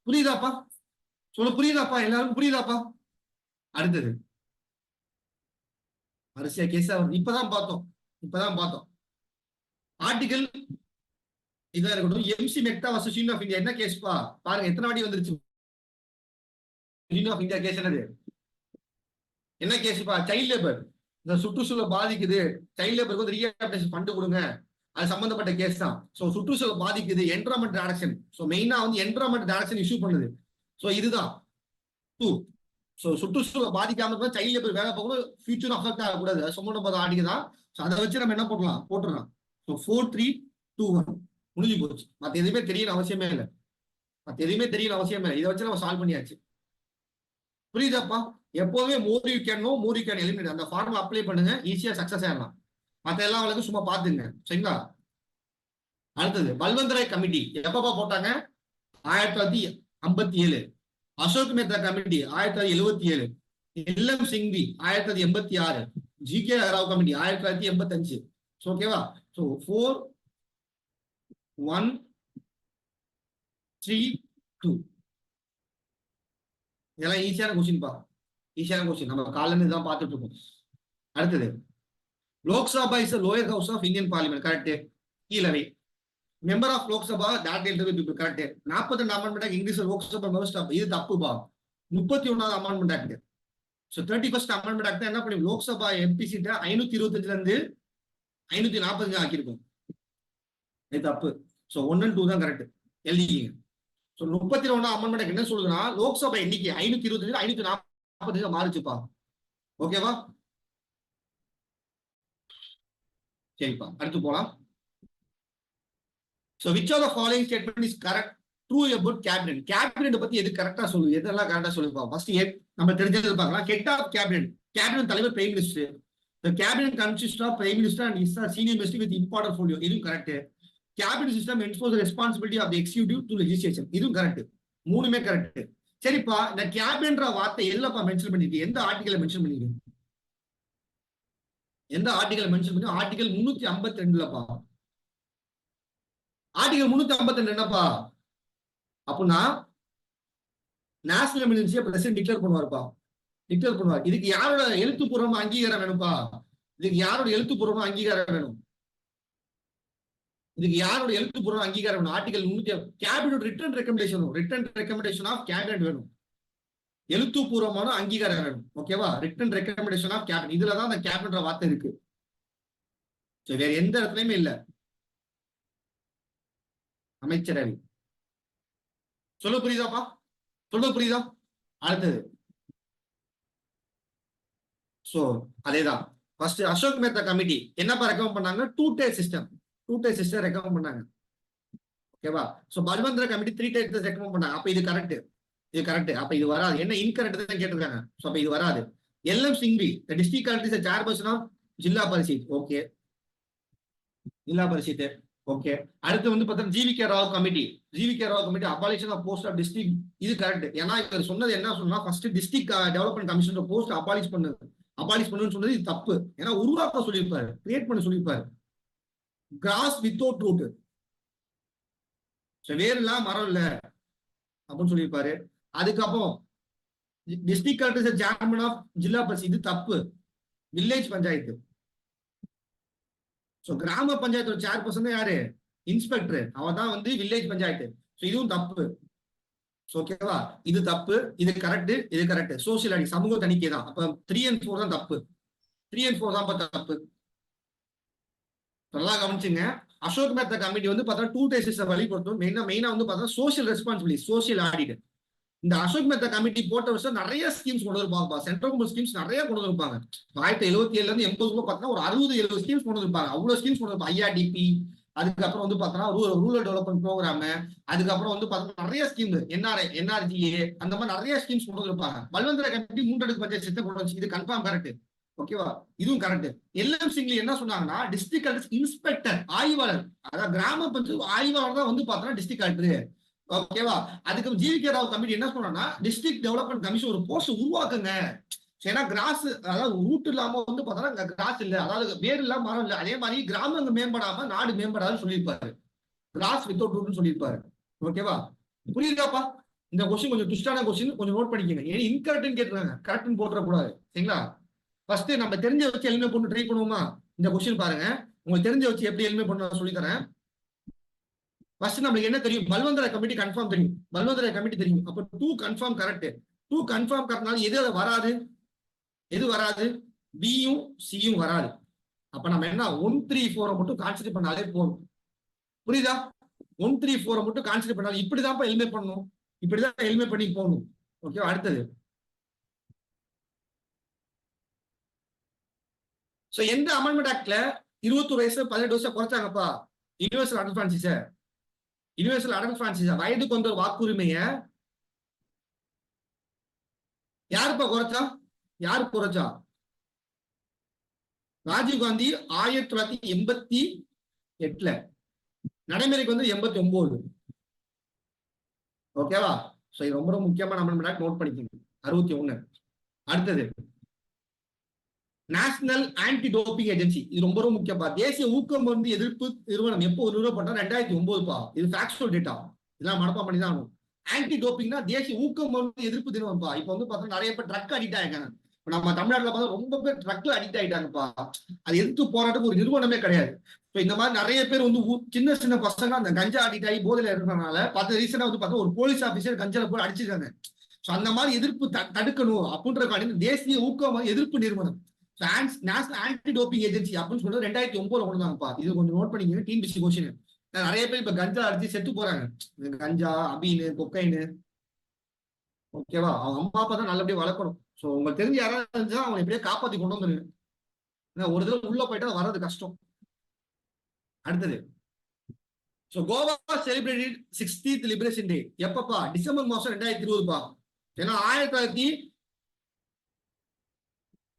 புரியுதாப்பா? புரியுதாப்பா? எல்லாரும் புரியுதாப்பா? அடுத்தது வரிசையா கேஸ் இப்பதான் பார்த்தோம். ஆர்டிகல் இதா இருக்கட்டும். MC Mehta versus union of India என்ன கேஸ்பா? பாருங்க எத்தனை வாட்டி வந்துருச்சு. யூனியன் ஆஃப் இந்தியா கேஸ் என்னது? என்ன கேஸ்பா? Child labour. இந்த சுற்றுச்சூழல் பாதிக்குது, சைல்ட் லேபருக்கு வந்து ரீஹாபிலிட்டேஷன் ஃபண்ட் கொடுங்க, அது சம்பந்தப்பட்ட கேஸ் தான். சோ சுற்றுச்சூழல் பாதிக்குது, என்விரான்மெண்ட் டைரக்ஷன். சோ மெயினா வந்து என்விரான்மெண்ட் டைரக்ஷன் இஷ்யூ பண்ணுது. சோ இதுதான் 2. சோ சுற்றுச்சூழல் பாதிக்காம இருந்தா சைல்ட் லேபர் வேலை போகணும், ஃபியூச்சர் அஃபெக்ட் ஆகக்கூடாது. அது சம்பந்தப்பட்ட ஆர்டிகல் தான். சோ அதை வச்சு நம்ம என்ன பண்ணலாம், போட்டுடலாம். சோ 4, 3, 2, 1 முடிஞ்சு போச்சு. மத்த எதுவுமே தெரியல அவசியமே இல்லை. இதை வச்சு நம்ம சால்வ் பண்ணியாச்சு. புரியுதாப்பா? எப்போதுமே more you can know, more you can eliminate. அந்த ஃபார்முலா அப்ளை பண்ணுங்க, ஈஸியா சக்சஸ் ஆயிடலாம். மத்த எல்லா வழக்கும் சும்மா பாத்துங்க. சரிங்களா? அடுத்தது பல்வந்தராய் கமிட்டி எப்பப்பா போட்டாங்க? 1957. Ashok Mehta committee 1977. LM Singhvi 1986. G K. Rao committee 1985. ஓகேவா? சோ 4, 1, 3, 2. இதெல்லாம் ஈஸியான கொஸ்டின் நம்ம காலையில இதான் பார்த்துட்டு இருக்கோம். அடுத்தது Lok Sabha is lower house of Indian parliament. Correct. கீழவை member of Lok Sabha correct. 42 amendment English Lok Sabha member. இது தப்புபா. 31வது amendment act. So 31st amendment act என்ன பண்ணி லோக்சபா எம்பி சீட்டை 525ல இருந்து 545 ஆக்கியிருக்கோம். இது தப்பு. சோ 1 and 2 தான் கரெக்ட். எழுதிங்க. 31 அமெண்ட்மெண்ட் என்ன சொல்லுதுன்னா லோக்சபா எண்ணிக்கை 525 545 மாறுச்சுப்பா. ஓகேவா? சரிப்பா, அடுத்து போலாம். So which of the following statement is correct, true about cabinet? Cabinet பத்தி எது கரெக்டா சொல்லு, எதெல்லாம் கரெக்டா சொல்லுப்பா. ஃபர்ஸ்ட் நம்ம தெரிஞ்சது பார்க்கலாம். Head of cabinet. கேபினெட் தலைவர் prime minister. The cabinet consists of prime minister and his senior minister with important folio. இதுவும் correct. Cabinet system enforce responsibility of the executive to legislation. இதுவும் கரெக்ட். மூணுமே correct. சரிப்பா, இந்த கேபினட்ன்ற வார்த்தை எல்லப்பா mention பண்ணிருக்கு? எந்த ஆர்டிகல்ல மென்ஷன் பண்ணிருக்கு? ஆர்டிகல் 352லப்பா. ஆர்டிகல் 352 என்னப்பா அப்படின்னா நேஷனல் எமர்ஜென்சியை பிரசிடென்ட் டிக்ளேர் பண்ணுவாருப்பா. இதுக்கு யாரோட எழுத்துப்பூர்வமா அங்கீகாரம் வேணும்ப்பா? Article 300 cabinet written recommendation of cabinet வேணும். எழுத்துப்பூர்வமான அங்கீகாரம் வேணும். ஓகேவா? Written recommendation of cabinet. இதுலதான் அந்த கேபினட் வார்த்தை இருக்கு. வேற எந்த இடத்துலயுமே இல்ல. அமைச்சரவை. சொல்ல புரியுதா? அடுத்தது சோ அதேதான். ஃபர்ஸ்ட் அசோக் மேத்தா கமிட்டி என்னப்பா ரெக்கமெண்ட் பண்ணாங்க? டூ டே சிஸ்டம் ரெக்கமெண்ட் பண்ணாங்க. ஓகேவா? சோ பல்வந்திர கமிட்டி 3 டேஸ் ரெக்கமெண்ட் பண்ணாங்க. அப்ப இது கரெக்ட், இது கரெக்ட். அப்ப இது வராது. என்ன இன்கரெக்ட் தான் கேட்டிருக்காங்க. சோ அப்ப இது வராது. L M Singhvi district collector chairperson of Zilla Parishad. Okay, Zilla Parishad. Okay. அடுத்து வந்து பார்த்தா GVK Rao committee. GVK Rao committee abolition of post of district. இது கரெக்ட். ஏன்னா இவர் சொன்னது என்ன சொன்னா, first district development commission post abolish பண்ணுன்னு சொன்னது இது தப்பு. ஏன்னா உருவாக்க சொல்லியிருப்பாரு, கிரியேட் பண்ண சொல்லியிருப்பாரு. கிராஸ் வித்தவுட் ரூட், வேர்லாம் மரம் இல்ல அப்படின்னு சொல்லியிருப்பாரு. அதுக்கப்புறம் district collector chairman of Zilla Parishad, இது தப்பு. வில்லேஜ் பஞ்சாயத்து. சோ கிராம பஞ்சாயத்தோட சேர்பர்சன் தான் யாரு? இன்ஸ்பெக்டர். அவன் தான் வந்து வில்லேஜ் பஞ்சாயத்து. சோ இதுவும் தப்பு. ஓகேவா? இது தப்பு, இது கரெக்ட், இது கரெக்ட். சோசியல் அடி சமூக தணிக்கை தான். அப்ப 3 and 4 தான் தப்பு. 3 and 4 தான் தப்பு. நல்லா கவனிச்சுங்க. அசோக் மேத்தா கமிட்டி வந்து பார்த்தா 2 டேஸ் வழிபடுத்தும். மெயினா வந்து பார்த்தா சோசியல் ரெஸ்பான்சிபிலிட்டி, சோசியல் ஆடிட். இந்த அசோக் மேத்தா கமிட்டி போட்ட வருஷம் நிறைய ஸ்கீம்ஸ் கொண்டு வருவாங்க. சென்ட்ரல் கவர்மெண்ட் ஸ்கீம்ஸ் நிறைய கொண்டு வந்திருப்பாங்க. 1977 இருந்து 80 பார்த்தா ஒரு 60-70 ஸ்கீம்ஸ் கொண்டு வந்திருப்பாங்க. அவ்வளவு ஸ்கீம்ஸ் கொண்டு வந்திருப்பாங்க. ஐஆர்டிபி, அதுக்கப்புறம் வந்து பார்த்தா ரூரல் டெவலப்மெண்ட் ப்ரோக்ராம், அதுக்கப்புறம் வந்து பார்த்தா நிறைய ஸ்கீம், என்ஆர்ஜிஏ, அந்த மாதிரி நிறைய ஸ்கீம்ஸ் கொண்டு வந்திருப்பாங்க. பல்வந்திர கமிட்டி 3 அடுக்கு பட்ஜெட் சிஸ்டம் கொண்டு வந்து, இது கன்ஃபார்ம் கரெக்ட். ஓகேவா? இதுவும் கரெக்ட். எல்எம் சிங்லி என்ன சொன்னாங்கன்னா, டிஸ்ட்ரிக்ட் கலெக்டர் இன்ஸ்பெக்டர், ஆய்வாளர். அதாவது கிராம பஞ்சாயத்து ஆய்வாளர் தான் வந்து பார்த்தா டிஸ்ட்ரிக்ட் கலெக்டர். ஓகேவா? அதுக்கு ஜிவிகே ராவ் கமிட்டி என்ன சொன்னா, டிஸ்ட்ரிக்ட் டெவலப்மெண்ட் கமிஷன் ஒரு போஸ்ட் உருவாக்குங்க. ஏன்னா கிராஸ், அதாவது ரூட் இல்லாம வந்து பார்த்தா கிராஸ் இல்ல, அதாவது வேர் இல்லாம மரம் இல்ல. அதே மாதிரி கிராமங்க மேம்படாம நாடு மேம்படாதுன்னு சொல்லியிருப்பாரு. கிராஸ் வித்தவுட் ரூட்னு சொல்லியிருப்பாரு. ஓகேவா? புரியுதாப்பா? இந்த கொஸ்டின் கொஞ்சம் ட்விஸ்டான கொஸ்டின், கொஞ்சம் நோட் பண்ணிக்கங்க. ஏன்னா இன்கரெக்ட்னு கேட்டுருக்காங்க, கரெக்ட்னு போட்டுறக்கூடாது. சரிங்களா? ஃபர்ஸ்ட் நம்ம தெரிஞ்ச வச்சு எலிமினேட் பண்ணி ட்ரை பண்ணுவோமா? இந்த கொஸ்டின் பாருங்க. உங்களுக்கு தெரிஞ்ச வச்சு எப்படி எலிமினேட் பண்ண சொல்லி தரேன். ஃபர்ஸ்ட் நம்மளுக்கு என்ன தெரியும்? பல்வந்திர கமிட்டி கன்ஃபார்ம் தெரியும். பல்வந்திர கமிட்டி தெரியும். அப்ப 2 கன்ஃபார்ம் கரெக்ட். 2 கன்ஃபார்ம் கரெக்ட்னால எது அதை வராது? எது வராது? பியும் சியும் வராது. அப்ப நம்ம என்ன 1, 3, 4 மட்டும் கான்சிடர் பண்ணாலே போதும். புரியுதா? 1, 3, 4 மட்டும் கான்சிடர் பண்ணாலும் இப்படிதான் எலிமினேட் பண்ணணும். இப்படிதான் எலிமினேட் பண்ணி போகணும். ஓகே. அடுத்தது சோ எந்த அமெண்ட்மெண்ட் ஆக்ட்ல 21 வயசு 18 வயசு குறைச்சாங்கப்பா? Universal adult franchise. Universal adult franchise வயதுக்கு வந்த வாக்குரிமைய யாருப்பா குறைச்சா? யாரு குறைச்சா? ராஜீவ் காந்தி 1988 நடைமுறைக்கு வந்து 89. ஓகேவா? சோ இது ரொம்ப முக்கியமான அமெண்ட்மெண்ட் ஆக்ட், நோட் பண்ணிக்கோங்க. 61. அடுத்தது நேஷனல் ஆன்டி டோப்பிங் ஏஜென்சி. இது ரொம்ப முக்கியப்பா. தேசிய ஊக்கம் வந்து எதிர்ப்பு நிறுவனம் எப்போ நிறுவப்பட்டா? 2009பா. இது ஃபேக்சுவல் டேட்டா. இதெல்லாம் மனப்பா பண்ணி தான் ஆகணும். ஆன்டி டோப்பிங்னா தேசிய ஊக்கம் வந்து எதிர்ப்பு நிறுவனம்ப்பா. இப்போ வந்து பார்த்தா நிறைய பேர் ட்ரக் அடிக்ட் ஆயிருக்காங்க. நம்ம தமிழ்நாட்டில் பார்த்தா ரொம்ப பேர் ட்ரக்ல அடிக்ட் ஆயிட்டாங்கப்பா. அது எதிர்த்து போராட்டத்துக்கு ஒரு நிறுவனமே கிடையாது. இப்போ இந்த மாதிரி நிறைய பேர் வந்து சின்ன சின்ன பசங்க அந்த கஞ்சா அடிக்ட் ஆகி போதையில இருக்கிறதுனால பார்த்து ரீசெண்டா வந்து பார்த்தா ஒரு போலீஸ் ஆபீசர் கஞ்சால போய் அடிச்சிருக்காங்க. ஸோ அந்த மாதிரி எதிர்ப்பு தடுக்கணும் அப்படின்ற தேசிய ஊக்கம் எதிர்ப்பு நிறுவனம் நேஷனல் ஆன்டி டோப்பிங் ஏஜென்சி அப்படின்னு சொல்றது 2009 கொண்டு வந்தாங்கப்பா. இது கொஞ்சம் நோட் பண்ணிக்கங்க. TNPSC question. நிறைய பேர் இப்ப கஞ்சா அடிச்சு செத்து போறாங்க. கஞ்சா, அபீனு, கொக்கைனு. ஓகேவா? அவங்க அம்மா அப்பா தான் நல்லபடியா வளர்க்கணும். சோ உங்களுக்கு தெரிஞ்சு யாராவது இருந்துச்சா அவங்க எப்படியே காப்பாத்தி கொண்டு வந்துருங்க. ஒரு தடவை உள்ள போயிட்டா வர்றது கஷ்டம். அடுத்தது so Goa celebrated 60th liberation டே எப்பப்பா? டிசம்பர் மாசம் 2020பா. ஏன்னா 1900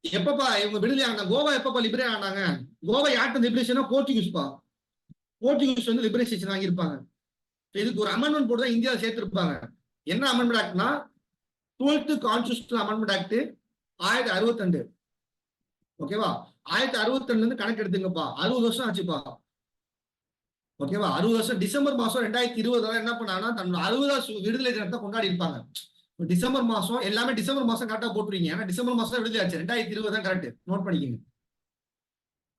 எப்பப்பா இவங்க விடுதலை ஆனாங்க? கோவா எப்பப்பா லிபரேட் ஆனாங்க? கோவா யார்ட்ட லிபரேஷனா? போர்ச்சுகீஸ்பா. போர்ச்சுகீஸ் வந்து லிபரேஷன் வாங்கியிருப்பாங்க. இதுக்கு ஒரு அமெண்ட்மெண்ட் போட்டு தான் இந்தியாவில் சேர்த்திருப்பாங்க. என்ன அமெண்ட்மெண்ட் ஆக்ட்னா 12th கான்ஸ்டிடியூஷனல் அமெண்ட்மெண்ட் ஆக்ட் 1962. ஓகேவா? 1962 இருந்து கணக்கு எடுத்துங்கப்பா. 60 வருஷம் ஆச்சுப்பா. ஓகேவா? 60 வருஷம். டிசம்பர் மாசம் 2020 என்ன பண்ணாங்கன்னா தன்னோட 60வது விடுதலை தினத்தை கொண்டாடி இருப்பாங்க. டிசம்பர் மாசம் எல்லாமே டிசம்பர் மாசம் கரெக்டா போட்டுருவீங்க. ஏன்னா டிசம்பர் மாசம் விடுதலை ஆச்சு. 2020 தான் கரெக்ட். நோட் பண்ணிக்கோங்க.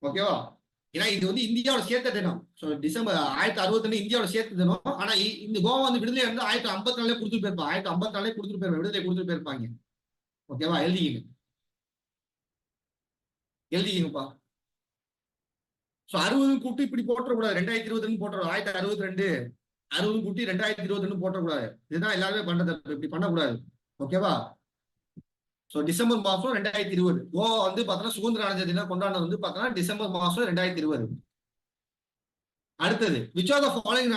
ஓகேவா? ஏன்னா இது வந்து இந்தியாவோட சேர்த்த தினம். டிசம்பர் 1962 இந்தியாவோட சேர்த்த தினம். ஆனா இந்த கோவா வந்து விடுதலை வந்து 1954 கொடுத்துட்டு போயிருப்பாங்க. 1954 கொடுத்துட்டு போயிருப்பாங்க. விடுதலை கொடுத்துட்டு போயிருப்பாங்க. ஓகேவா? எழுதிக்கங்கப்பா. சோ 60 கூட்டி இப்படி போட்டக்கூடாது. 2020 போட்டுறோம். 1962 60 கூட்டி 2020 போட்டக்கூடாது. இதுதான் எல்லாருமே பண்றது. இப்படி பண்ணக்கூடாது. ஓகேவா? ஸோ டிசம்பர் மாசம் 2020 கோவா வந்து பார்த்தோன்னா சுதந்திர அடைஞ்ச தினம் கொண்டாடினது வந்து பார்த்தோன்னா டிசம்பர் மாசம் 2020. அடுத்தது which are the following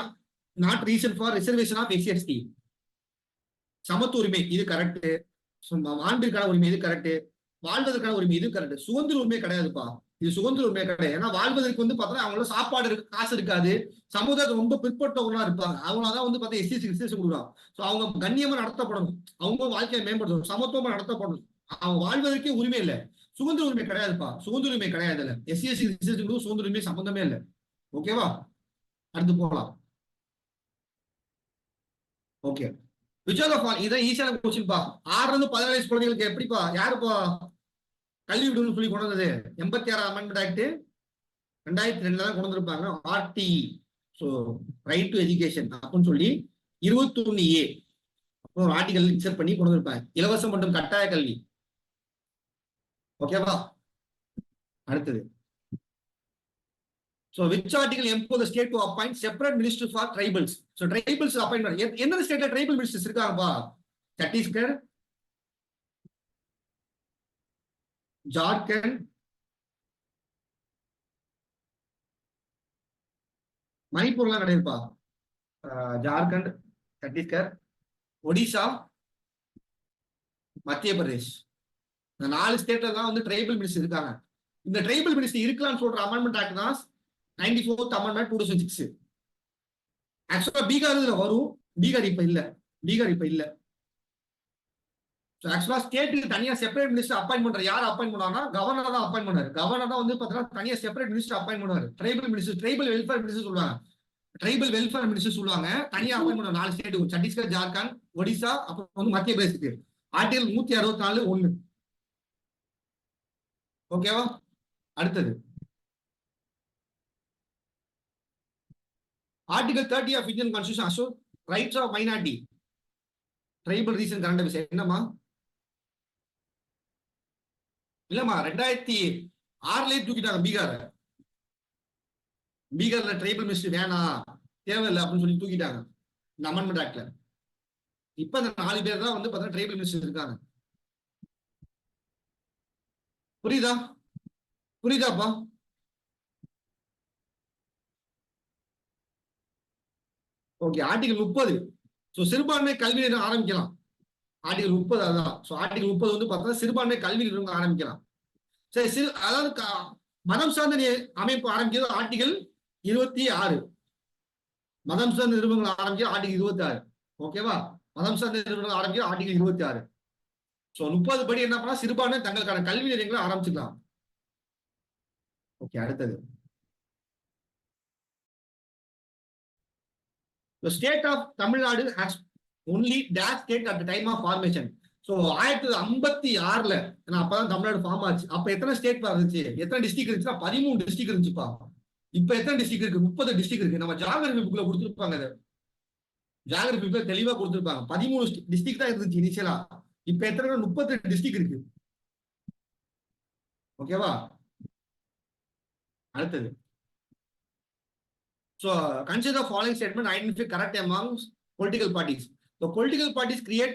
not reason for reservation of SC ST. சமத்துவ உரிமை இது கரெக்ட், மாண்பிற்கான உரிமை இது கரெக்ட், வாழ்வதற்கான உரிமை இது கரெக்ட். சுதந்திர உரிமை கிடையாதுப்பா, இது சுதந்திர உரிமை கிடையாது. ஏன்னா வாழ்வதற்கு வந்து பார்த்தோன்னா அவங்களோட சாப்பாடு இருக்கு, காசு இருக்காது, சமுதாயத்தை ரொம்ப பிற்பட்டவங்களா இருப்பாங்க, அவங்களாதான் வந்து பார்த்தா எஸ்சிஎஸ்டி ரிசர்வேஷன் கொடுக்குறாங்க. ஸோ அவங்க கண்ணியமா நடத்தப்படணும், அவங்க வாழ்க்கையை மேம்படுத்தணும், சமத்துவமா நடத்தப்படணும். அவங்க வாழ்வதற்கே உரிமை இல்லை, சுதந்திர உரிமை கிடையாதுப்பா, சுதந்திர உரிமை கிடையாது. இல்ல எஸ்சிஎஸ்டி ரிசர்வேஷன் சுதந்திர உரிமை சம்பந்தமே இல்லை. ஓகேவா, அடுத்து போகலாம். Okay, which are the following, இதான் ஈஸியான கொஸ்டின் பா. 6 இருந்து 17 வயசு குழந்தைகளுக்கு எப்படிப்பா யாருப்பா கல்வி விடுன்னு சொல்லி கொண்டு வந்தது? 86 அமெண்ட்மெண்ட் ஆக்ட் 2002 தான் கொண்டு வந்திருப்பாங்க. RT, so right to education அப்படின்னு சொல்லி 21A ஒரு ஆர்டிகல் இன்சர்ட் பண்ணி கொண்டு வந்திருப்பாங்க, இலவசம் மற்றும் கட்டாய கல்வி. ஓகேவா, அடுத்தது so which article empowers the state to appoint separate ministers for tribals? So tribals appointment எந்த ஸ்டேட்ல tribal ministers இருக்காங்கப்பா? சத்தீஸ்கர், ஜார்க்கண்ட், மணிப்பூர்லாம் கிடையாதுப்பா. ஜார்க்கண்ட், சத்தீஸ்கர், ஒடிசா, மத்திய பிரதேஷ், இந்த 4 ஸ்டேட்ல தான் வந்து ட்ரைபல் மினிஸ்டர் இருக்காங்க. இந்த ட்ரைபல் மினிஸ்டர் இருக்கலாம்னு சொல்ற அமெண்ட்மெண்ட் ஆக்ட் தான் 94th அமெண்ட்மெண்ட் 2006. ஆக்சுவலா பீகார் வரும், பீகார் இப்ப இல்ல, பீகார் இப்ப இல்ல. ஆக்சுவலா ஸ்டேட்டுக்கு தனியா செப்பரேட் மினிஸ்டர் அப்பாயிண்ட் பண்ற யார் அப்பாயிண்ட் பண்ணாங்கன்னா கவர்னர் தான் அப்பாயிண்ட் பண்ணாரு. கவர்னர் தான் வந்து பாத்தீங்கன்னா தனியா செப்பரேட் மினிஸ்டர் அப்பாயிண்ட் பண்ணுவாரு. Tribal minister, tribal welfare minister சொல்லுவாங்க, ட்ரைபல் வெல்ஃபேர் மினிஸ்டர் சொல்லுவாங்க, தனியா அப்பாயிண்ட் பண்ணுவாங்க 4 ஸ்டேட்டுக்கு, சத்தீஸ்கர், ஜார்க்கண்ட், ஒடிசா, அப்புறம் வந்து மத்திய பிரதேசத்துக்கு. ஆர்டிகல் 164(1). ஓகேவா, அடுத்தது ஆர்டிகல் 30 ஆஃப் இந்தியன் கான்ஸ்டிடியூஷன் அசோக் rights of minority. Tribal reason current விஷயம் என்னமா? இல்லம்மா 2006லயே தூக்கிட்டாங்க பீகார். பீகார்ல ட்ரைபல் மினிஸ்டர் வேணாம், தேவையில்லை அப்படின்னு சொல்லி தூக்கிட்டாங்க இந்த அமெண்ட்மெண்ட் ஆக்ட்ல. இப்ப இந்த 4 பேர் தான் வந்து பார்த்தா ட்ரைபல் மினிஸ்டர் இருக்காங்க. புரியுதா, புரியுதாப்பா? Okay, article 30. ஸோ சிறுபான்மை கல்வி நிறுவனம் ஆரம்பிக்கலாம். ஆர்டிகல் 30 அதான். ஸோ ஆர்டிகல் 30 வந்து பார்த்தா சிறுபான்மை கல்வி நிறுவனம் ஆரம்பிக்கலாம். சரி, அதாவது மதம் சார்ந்த அமைப்பு ஆரம்பிக்கிறது ஆர்டிகல் 26. மதம் சார்ந்த நிறுவனங்கள் ஆரம்பிக்கிறது ஆர்டிகல் 26. ஓகேவா, மதம் சார்ந்த நிறுவனங்கள் ஆரம்பிக்கிறது ஆர்டிகல் 26. ஸோ 30 படி என்ன பண்ணா சிறுபான்மை தங்களுக்கான கல்வி நிலையங்களை ஆரம்பிச்சுக்கலாம். ஓகே, அடுத்தது the state of Tamil Nadu has only dash state at the time of formation. So 1956ல அப்பதான் தமிழ்நாடு ஃபார்ம் ஆச்சு. அப்ப எத்தனை ஸ்டேட் இருந்துச்சு, எத்தனை டிஸ்ட்ரிக்ட் இருந்துச்சுன்னா 13 டிஸ்ட்ரிக்ட் இருந்துச்சுப்பா. இப்ப எத்தனை டிஸ்ட்ரிக்ட் இருக்கு? 30 டிஸ்ட்ரிக்ட் இருக்கு. நம்ம ஜியோகிராபி புக்ல கொடுத்துருப்பாங்க, ஜியோகிராபி புக்ல தெளிவா கொடுத்துருப்பாங்க. 13 டிஸ்ட்ரிக்ட் தான் இருந்துச்சு இனிஷியலா. இப்ப எத்தனை? 30 டிஸ்ட்ரிக்ட் இருக்கு. ஓகேவா, அடுத்தது so consider the following statement, identify correct among political parties. The political parties create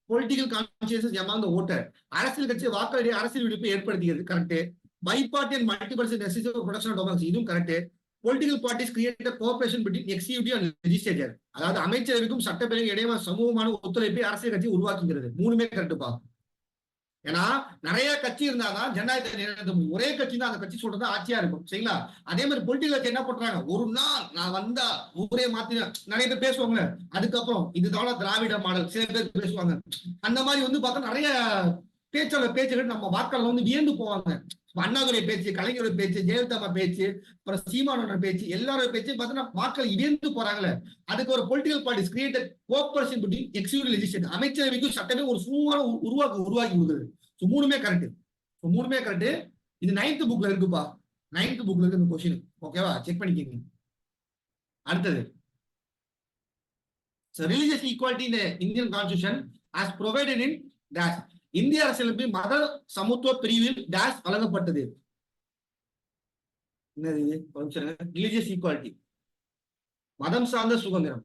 political consciences among the voter. அரசியல் கட்சி வாக்காளர் அரசியல் விழிப்பை ஏற்படுத்துகிறது, correct. Biparty and multiparty necessity for production of democracy, இதுவும் correct. Political parties create cooperation between executive and legislature, அதாவது அமைச்சரவைக்கும் சட்டப்பேரவைக்கும் இடையே சமூகமான ஒத்துழைப்பை அரசியல் கட்சி உருவாக்குகிறது. 3மே கரெக்டுப்பா. ஏன்னா நிறைய கட்சி இருந்தாதான் ஜனநாயகத்தை நிலைநிறுத்த முடியும். ஒரே கட்சி தான் அந்த கட்சி சொல்றது ஆட்சியா இருக்கும், சரிங்களா? அதே மாதிரி பொலிட்டிக்கல் கட்சி என்ன பண்றாங்க, ஒரு நாள் நான் வந்தா ஊரே மாத்தினா நிறைய பேர் பேசுவாங்க. அதுக்கப்புறம் இதுதான் திராவிட மாடல் சில பேர் பேசுவாங்க. அந்த மாதிரி வந்து பார்த்தா நிறைய பேச்சுகள் நம்ம வாக்காளர் வந்து வியந்து போவாங்க. அண்ணாதுரை பேச்சு, கலைஞரோட பேச்சு, ஜெயலலிதா பேச்சு, அப்புறம் சீமானோட பேச்சு, எல்லாரோட பேச்சு பார்த்தோன்னா மக்கள் வியந்து போறாங்களே. அதுக்கு ஒரு political parties create cooperation between executive legislature, அமைச்சரவைக்கும் சட்டமே ஒரு சுமூகமான உருவாக்கி கொடுக்குது. 3மே கரெக்ட். 3மே கரெக்ட். இது 9th புக்ல இருக்குப்பா, 9th புக்ல இருக்கு இந்த கொஸ்டின். ஓகேவா, செக் பண்ணிக்கோங்க. அடுத்தது religious equality in Indian constitution as provided in dash. இந்திய அரசியலமைப்பில் மத சமத்துவ பிரிவில் டேஷ் வழங்கப்பட்டது. ரிலிஜியஸ் ஈக்வாலிட்டி, மதம் சார்ந்த சுதந்திரம்.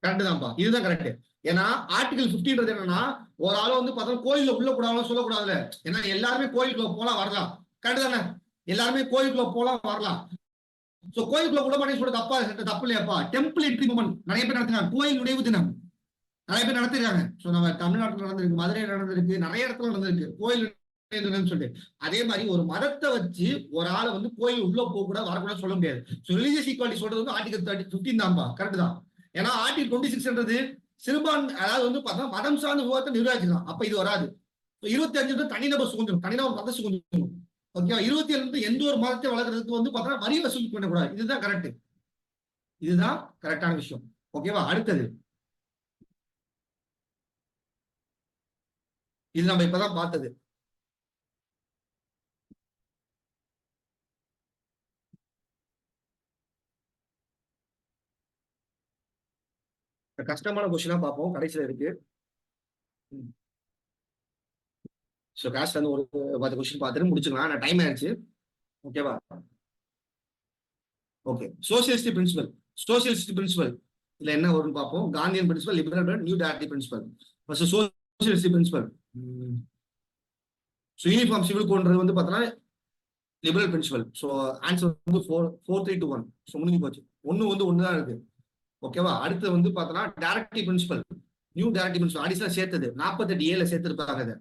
கரெக்ட் தான்ப்பா, இதுதான் கரெக்ட். ஏன்னா ஆர்டிகல் 50ன்றது என்னன்னா, ஒரு ஆள வந்து பார்த்தா கோயில்ல உள்ள கூடாதுன்னு சொல்லக்கூடாதுல. ஏன்னா எல்லாருமே கோயிலுக்குள்ள போலாம் வரலாம். கரெக்ட் தானே? எல்லாருமே கோயிலுக்குள்ள போலாம் வரலாம். சோ கோயிலுக்குள்ள கூட மாட்டேன்னு சொல்ல தப்பா தப்பு இல்லையாப்பா? டெம்பிள் என்ட்ரி மூமெண்ட் நிறைய பேர் நடத்துறாங்க. கோயில் நுழைவு தினம் நிறைய பேர் நடத்திருக்காங்க. சோ நம்ம தமிழ்நாட்டில் நடந்திருக்கு, மதுரையில் நடந்திருக்கு, நிறைய இடத்துல நடந்திருக்கு கோயில் சொல்லிட்டு. அதே மாதிரி ஒரு மதத்தை வச்சு ஒரு ஆளை வந்து கோயில் உள்ள போக கூட வரக்கூடாது சொல்ல முடியாது. ரிலீஜியஸ் ஈக்வாலிட்டி சொல்றது வந்து ஆர்டிகல் 15 தான்பா. கரெக்ட் தான். ஏன்னா ஆர்டிகல் 26ன்றது சிறுபான்மை, அதாவது வந்து பார்த்தா மதம் சார்ந்த விவாதத்தை நிர்வகிக்கலாம். அப்ப இது வராது. 25 தனிநபர் சுதந்திரம், தனிநபர் மத சுதந்திரம். ஓகேவா? 27 எந்த ஒரு மதத்தை வளர்க்கறதுக்கு வந்து பார்த்தா வரி வசூல் பண்ணக்கூடாது. இதுதான் கரெக்ட். இதுதான் கரெக்டான விஷயம். ஓகேவா? அடுத்தது இது நம்ம இப்பதான் பார்த்தது. கஷ்டமான கொஸ்டினா பார்ப்போம், கடைசியில இருக்கு. ஸோ காஸ்ட் வந்து ஒரு 10 கொஸ்டின் பார்த்துட்டு முடிச்சுக்கலாம். நான் டைம் ஆயிடுச்சு. ஓகேவா? Okay. Socialist principle. Socialist principle இதுல என்ன வரும்னு பார்ப்போம். Gandhian principle, liberal, new directive principle. First socialist principle. So uniform civil கோட்ன்றது வந்து பார்த்தோன்னா லிபரல் பிரின்சிபல். ஸோ ஆன்சர் வந்து 4-3-2-1. ஸோ முடிஞ்சு போச்சு. ஒன்று தான் இருக்கு. ஓகேவா? அடுத்து வந்து பார்த்தோன்னா directive principal, new directive principal additional சேர்த்தது 48A சேர்த்திருப்பாங்க. அதை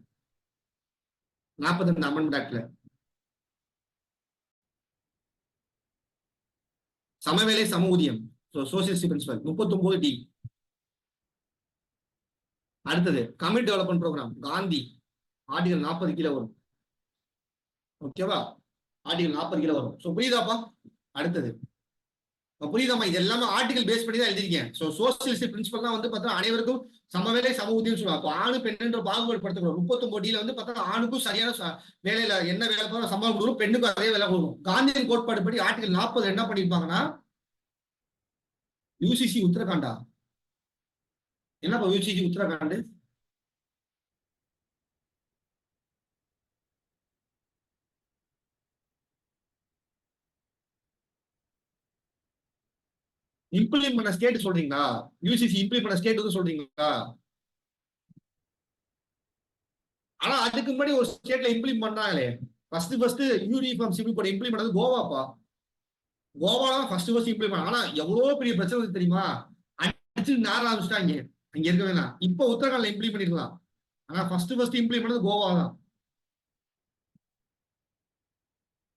42 அமெண்ட்மெண்ட் ஆக்ட்ல சமவேலை சம ஊதியம். Socialist principle 39D. அடுத்தது community development programme Gandhi article 40 கீழே வரும். ஓகேவா? ஆர்டிகல் 40 கீழே வரும். ஸோ புரியுதாப்பா? அடுத்தது புரியுதாமா? இது எல்லாமே ஆர்டிகல் பேஸ் பண்ணி தான் எழுதிருக்கேன். ஸோ சோசியலிஸ்ட் பிரின்சிபல் தான் வந்து பார்த்தா அனைவருக்கும் சமவேலை சம ஊதியம் சொல்லுவாங்க. அப்போ ஆணு பெண்ணுன்ற பாகுபாடு படுத்தக்கூடாது. 39D வந்து பார்த்தா ஆணுக்கும் சரியான வேலையில என்ன வேலை போற சம்பளம் கொடுக்கும், பெண்ணுக்கும் அதே வேலை கொடுக்கும். காந்தியின் கோட்பாடு படி ஆர்டிகல் 40 என்ன பண்ணிருப்பாங்கன்னா, யூசிசி உத்தரகாண்டா என்னப்பா யூசிசி உத்தரகாண்ட்? இம்ப்ளிமெண்ட் பண்ண ஸ்டேட் சொல்றீங்களா? யூசிசி இம்ப்ளிமெண்ட் பண்ண ஸ்டேட் வந்து சொல்றீங்களா? ஆனா அதுக்கு முன்னாடி ஒரு ஸ்டேட்ல இம்ப்ளிமெண்ட் பண்ணாங்களே. First uniform civil code implement பண்ணது கோவாப்பா. கோவால தான் ஃபர்ஸ்ட் இம்ப்ளிமெண்ட். ஆனா எவ்வளவு பெரிய பிரச்சனை தெரியுமா? அடிச்சு நேர ஆரம்பிச்சுட்டாங்க. அங்க இருக்க வேணாம். இப்போ உத்தரகாண்ட்ல இம்ப்ளிமெண்ட் பண்ணிருக்கலாம். ஆனா ஃபர்ஸ்ட் இம்ப்ளிமெண்ட் பண்ணது கோவா தான்.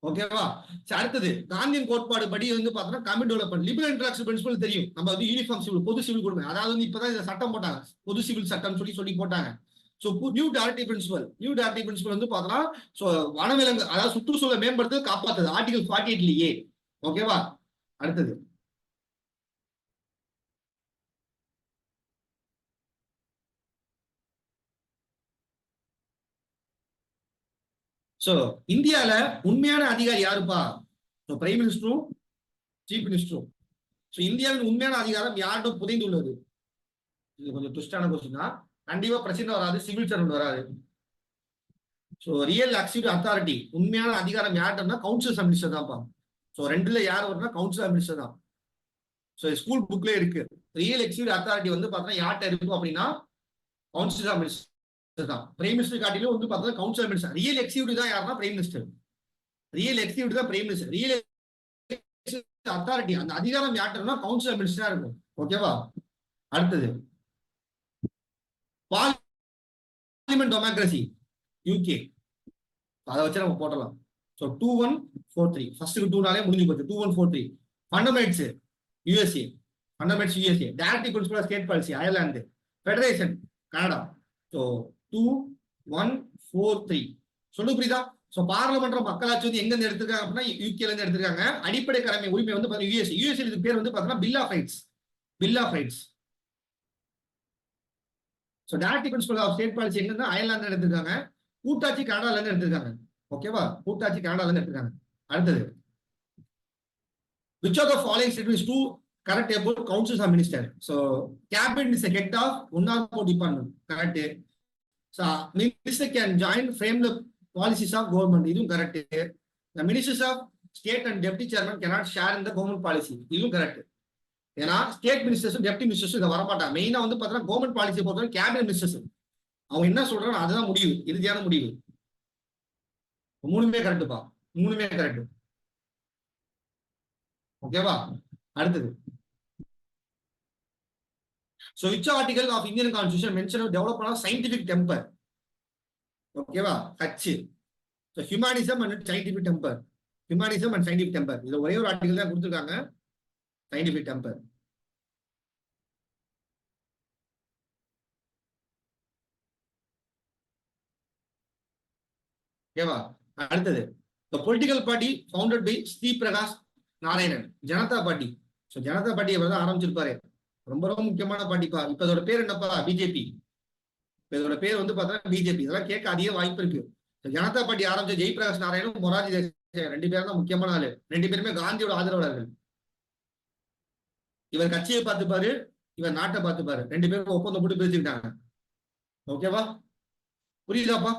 ஓகேவா? அடுத்தது காந்தியின் கோட்பாடு படி வந்து பார்த்தோம்னா community development liberal interaction principle தெரியும். நம்ம வந்து யூனிஃபார்ம் சிவில் பொது சிவில் கொடுங்க. அதாவது வந்து இப்பதான் இந்த சட்டம் போட்டாங்க, பொது சிவில் சட்டம் சொல்லி போட்டாங்க. ஸோ நியூ டைரக்டிவ் பிரின்சிபல் வந்து பார்த்தோம்னா ஸோ வனவிலங்கு, அதாவது சுற்றுச்சூழலை மேம்படுத்த காப்பாற்றுது ஆர்டிகல் 48லயே. ஓகேவா? அடுத்தது ஸோ இந்தியால உண்மையான அதிகாரி யாருப்பா? பிரைம் மினிஸ்டரும் சீஃப் மினிஸ்டரும். ஸோ இந்தியாவின் உண்மையான அதிகாரம் யார்கிட்ட புதைந்துள்ளது? இது கொஞ்சம் ட்விஸ்டான கொஸ்டின் தான். கண்டிப்பா பிரசிடண்ட் வராது, சிவில் சர்வன்ட் வராது. ஸோ ரியல் எக்ஸிக்யூட்டிவ் அத்தாரிட்டி உண்மையான அதிகாரம் யார்கிட்டனா கவுன்சில் மினிஸ்டர் தான்ப்பா. ஸோ ரெண்டுல யார் வரும்னா கவுன்சில் மினிஸ்டர் தான். ஸோ ஸ்கூல் புக்ல இருக்கு. ரியல் எக்ஸிக்யூட்டிவ் அத்தாரிட்டி வந்து பார்த்தீங்கன்னா யார்கிட்ட இருக்கும் அப்படின்னா கவுன்சில் மினிஸ்டர் தான். பிரைம் மினிஸ்டர் காட்டிலும் வந்து பார்த்தீங்கன்னா கவுன்சில் மினிஸ்டர். ரியல் எக்ஸிக்யூட்டிவ் தான் யாருன்னா பிரைம் மினிஸ்டர். ரியல் எக்ஸிக்யூட்டிவ் தான் பிரைம் மினிஸ்டர். ரியல் அத்தாரிட்டி அந்த அதிகாரம் யார்கிட்டனா கவுன்சில் மினிஸ்டரா இருக்கும். ஓகேவா? அடுத்தது பார்லிமெண்ட் டெமோக்ரஸி யூகே. அதை வச்சு நம்ம போட்டலாம். ஸோ 2143 ஃபர்ஸ்ட் 2 முடிஞ்சு போச்சு. 2143 fundamentals USA. Directive principal state policy Ireland. Federation Canada. So 2143 சொல்லு புரியுதா? ஸோ பார்லமெண்ட் மக்களாட்சி வந்து எங்க இருந்து எடுத்திருக்காங்க அப்படின்னா யூகேல இருந்து எடுத்திருக்காங்க. அடிப்படை கடமை உரிமை வந்து பார்த்தீங்கன்னா யூஎஸ்ஏ இதுக்கு பேர் வந்து பார்த்தீங்கன்னா bill of rights. So directive principle of state policy எங்கன்னா அயர்லாந்து எடுத்திருக்காங்க. கூட்டாட்சி கனடால இருந்து எடுத்திருக்காங்க. ஓகேவா? கூட்டாட்சி கனடால இருந்து எடுத்திருக்காங்க. அடுத்தது which of the following statements is true correct about councils or minister? So cabinet is the head of one or more department. Correct. So minister can join frame the policies of government. இதுவும் correct. The ministers of state and deputy chairman cannot share in the government policy. இதுவும் correct. ஏன்னா state ministers deputy ministers இதை வரமாட்டாங்க. மெயினா வந்து பாத்தீங்கன்னா government policy பொறுத்தவரை cabinet ministers அவங்க என்ன சொல்றாங்க அதுதான் முடிவு, இறுதியான முடிவு. மூணுமே கரெக்டுப்பா, மூணுமே கரெக்ட். ஓகேவா? அடுத்தது, so which article of Indian Constitution mention develop on scientific temper? ஓகேவா? H. so humanism and scientific temper, humanism and scientific temper இது ஒரே ஒரு ஆர்டிகல் தான் கொடுத்திருக்காங்க, scientific temper. ஓகேவா? அடுத்தது, the political party founded by Shri Prakash Narayanan, Janata party. So Janata party அவர் தான் ஆரம்பிச்சிருப்பாரு. ரொம்ப ரொம்ப முக்கியமான பார்ட்டிப்பா. இப்ப இதோட பேர் என்னப்பா? பிஜேபி. இதோட பேர் வந்து பார்த்தா பிஜேபி. இதெல்லாம் கேட்க அதிக வாய்ப்பு இருக்கு. ஜனதா பார்ட்டி ஆரம்பிச்ச ஜெயபிரகாஷ் நாராயணும் மொராஜி தேசாய் ரெண்டு பேரும் தான் முக்கியமான ஆளு. ரெண்டு பேருமே காந்தியோட ஆதரவாளர்கள். இவர் கட்சியை பார்த்துப்பாரு, இவர் நாட்டை பார்த்துப்பாரு. ரெண்டு பேரும் ஒப்பந்தம் போட்டு பேசிக்கிட்டாங்க. ஓகேவா? புரியுதாப்பா?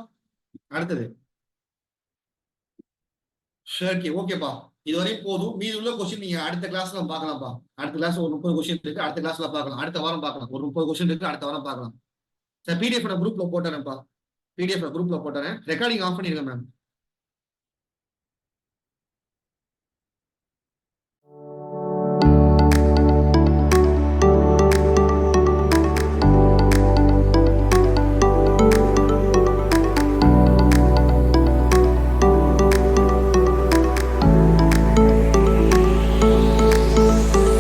அடுத்தது, சரி ஓகேப்பா, இதுவரை போதும். மீது உள்ள கொஸ்டின் நீங்க அடுத்த கிளாஸ்ல பார்க்கலாம்ப்பா. அடுத்த கிளாஸ் ஒரு 30 கொஸ்டின் இருக்கு, அடுத்த கிளாஸ்ல பார்க்கலாம். அடுத்த வாரம் பார்க்கலாம். ஒரு 30 கொஸ்டின் இருக்கு, அடுத்த வாரம் பார்க்கலாம். சார் பிடிஎஃப் குரூப்ல போட்டுறேன்ப்பா. பிடிஎஃப் குரூப்ல போட்டுறேன். ரெக்கார்டிங் ஆஃப் பண்ணிருங்க மேம்.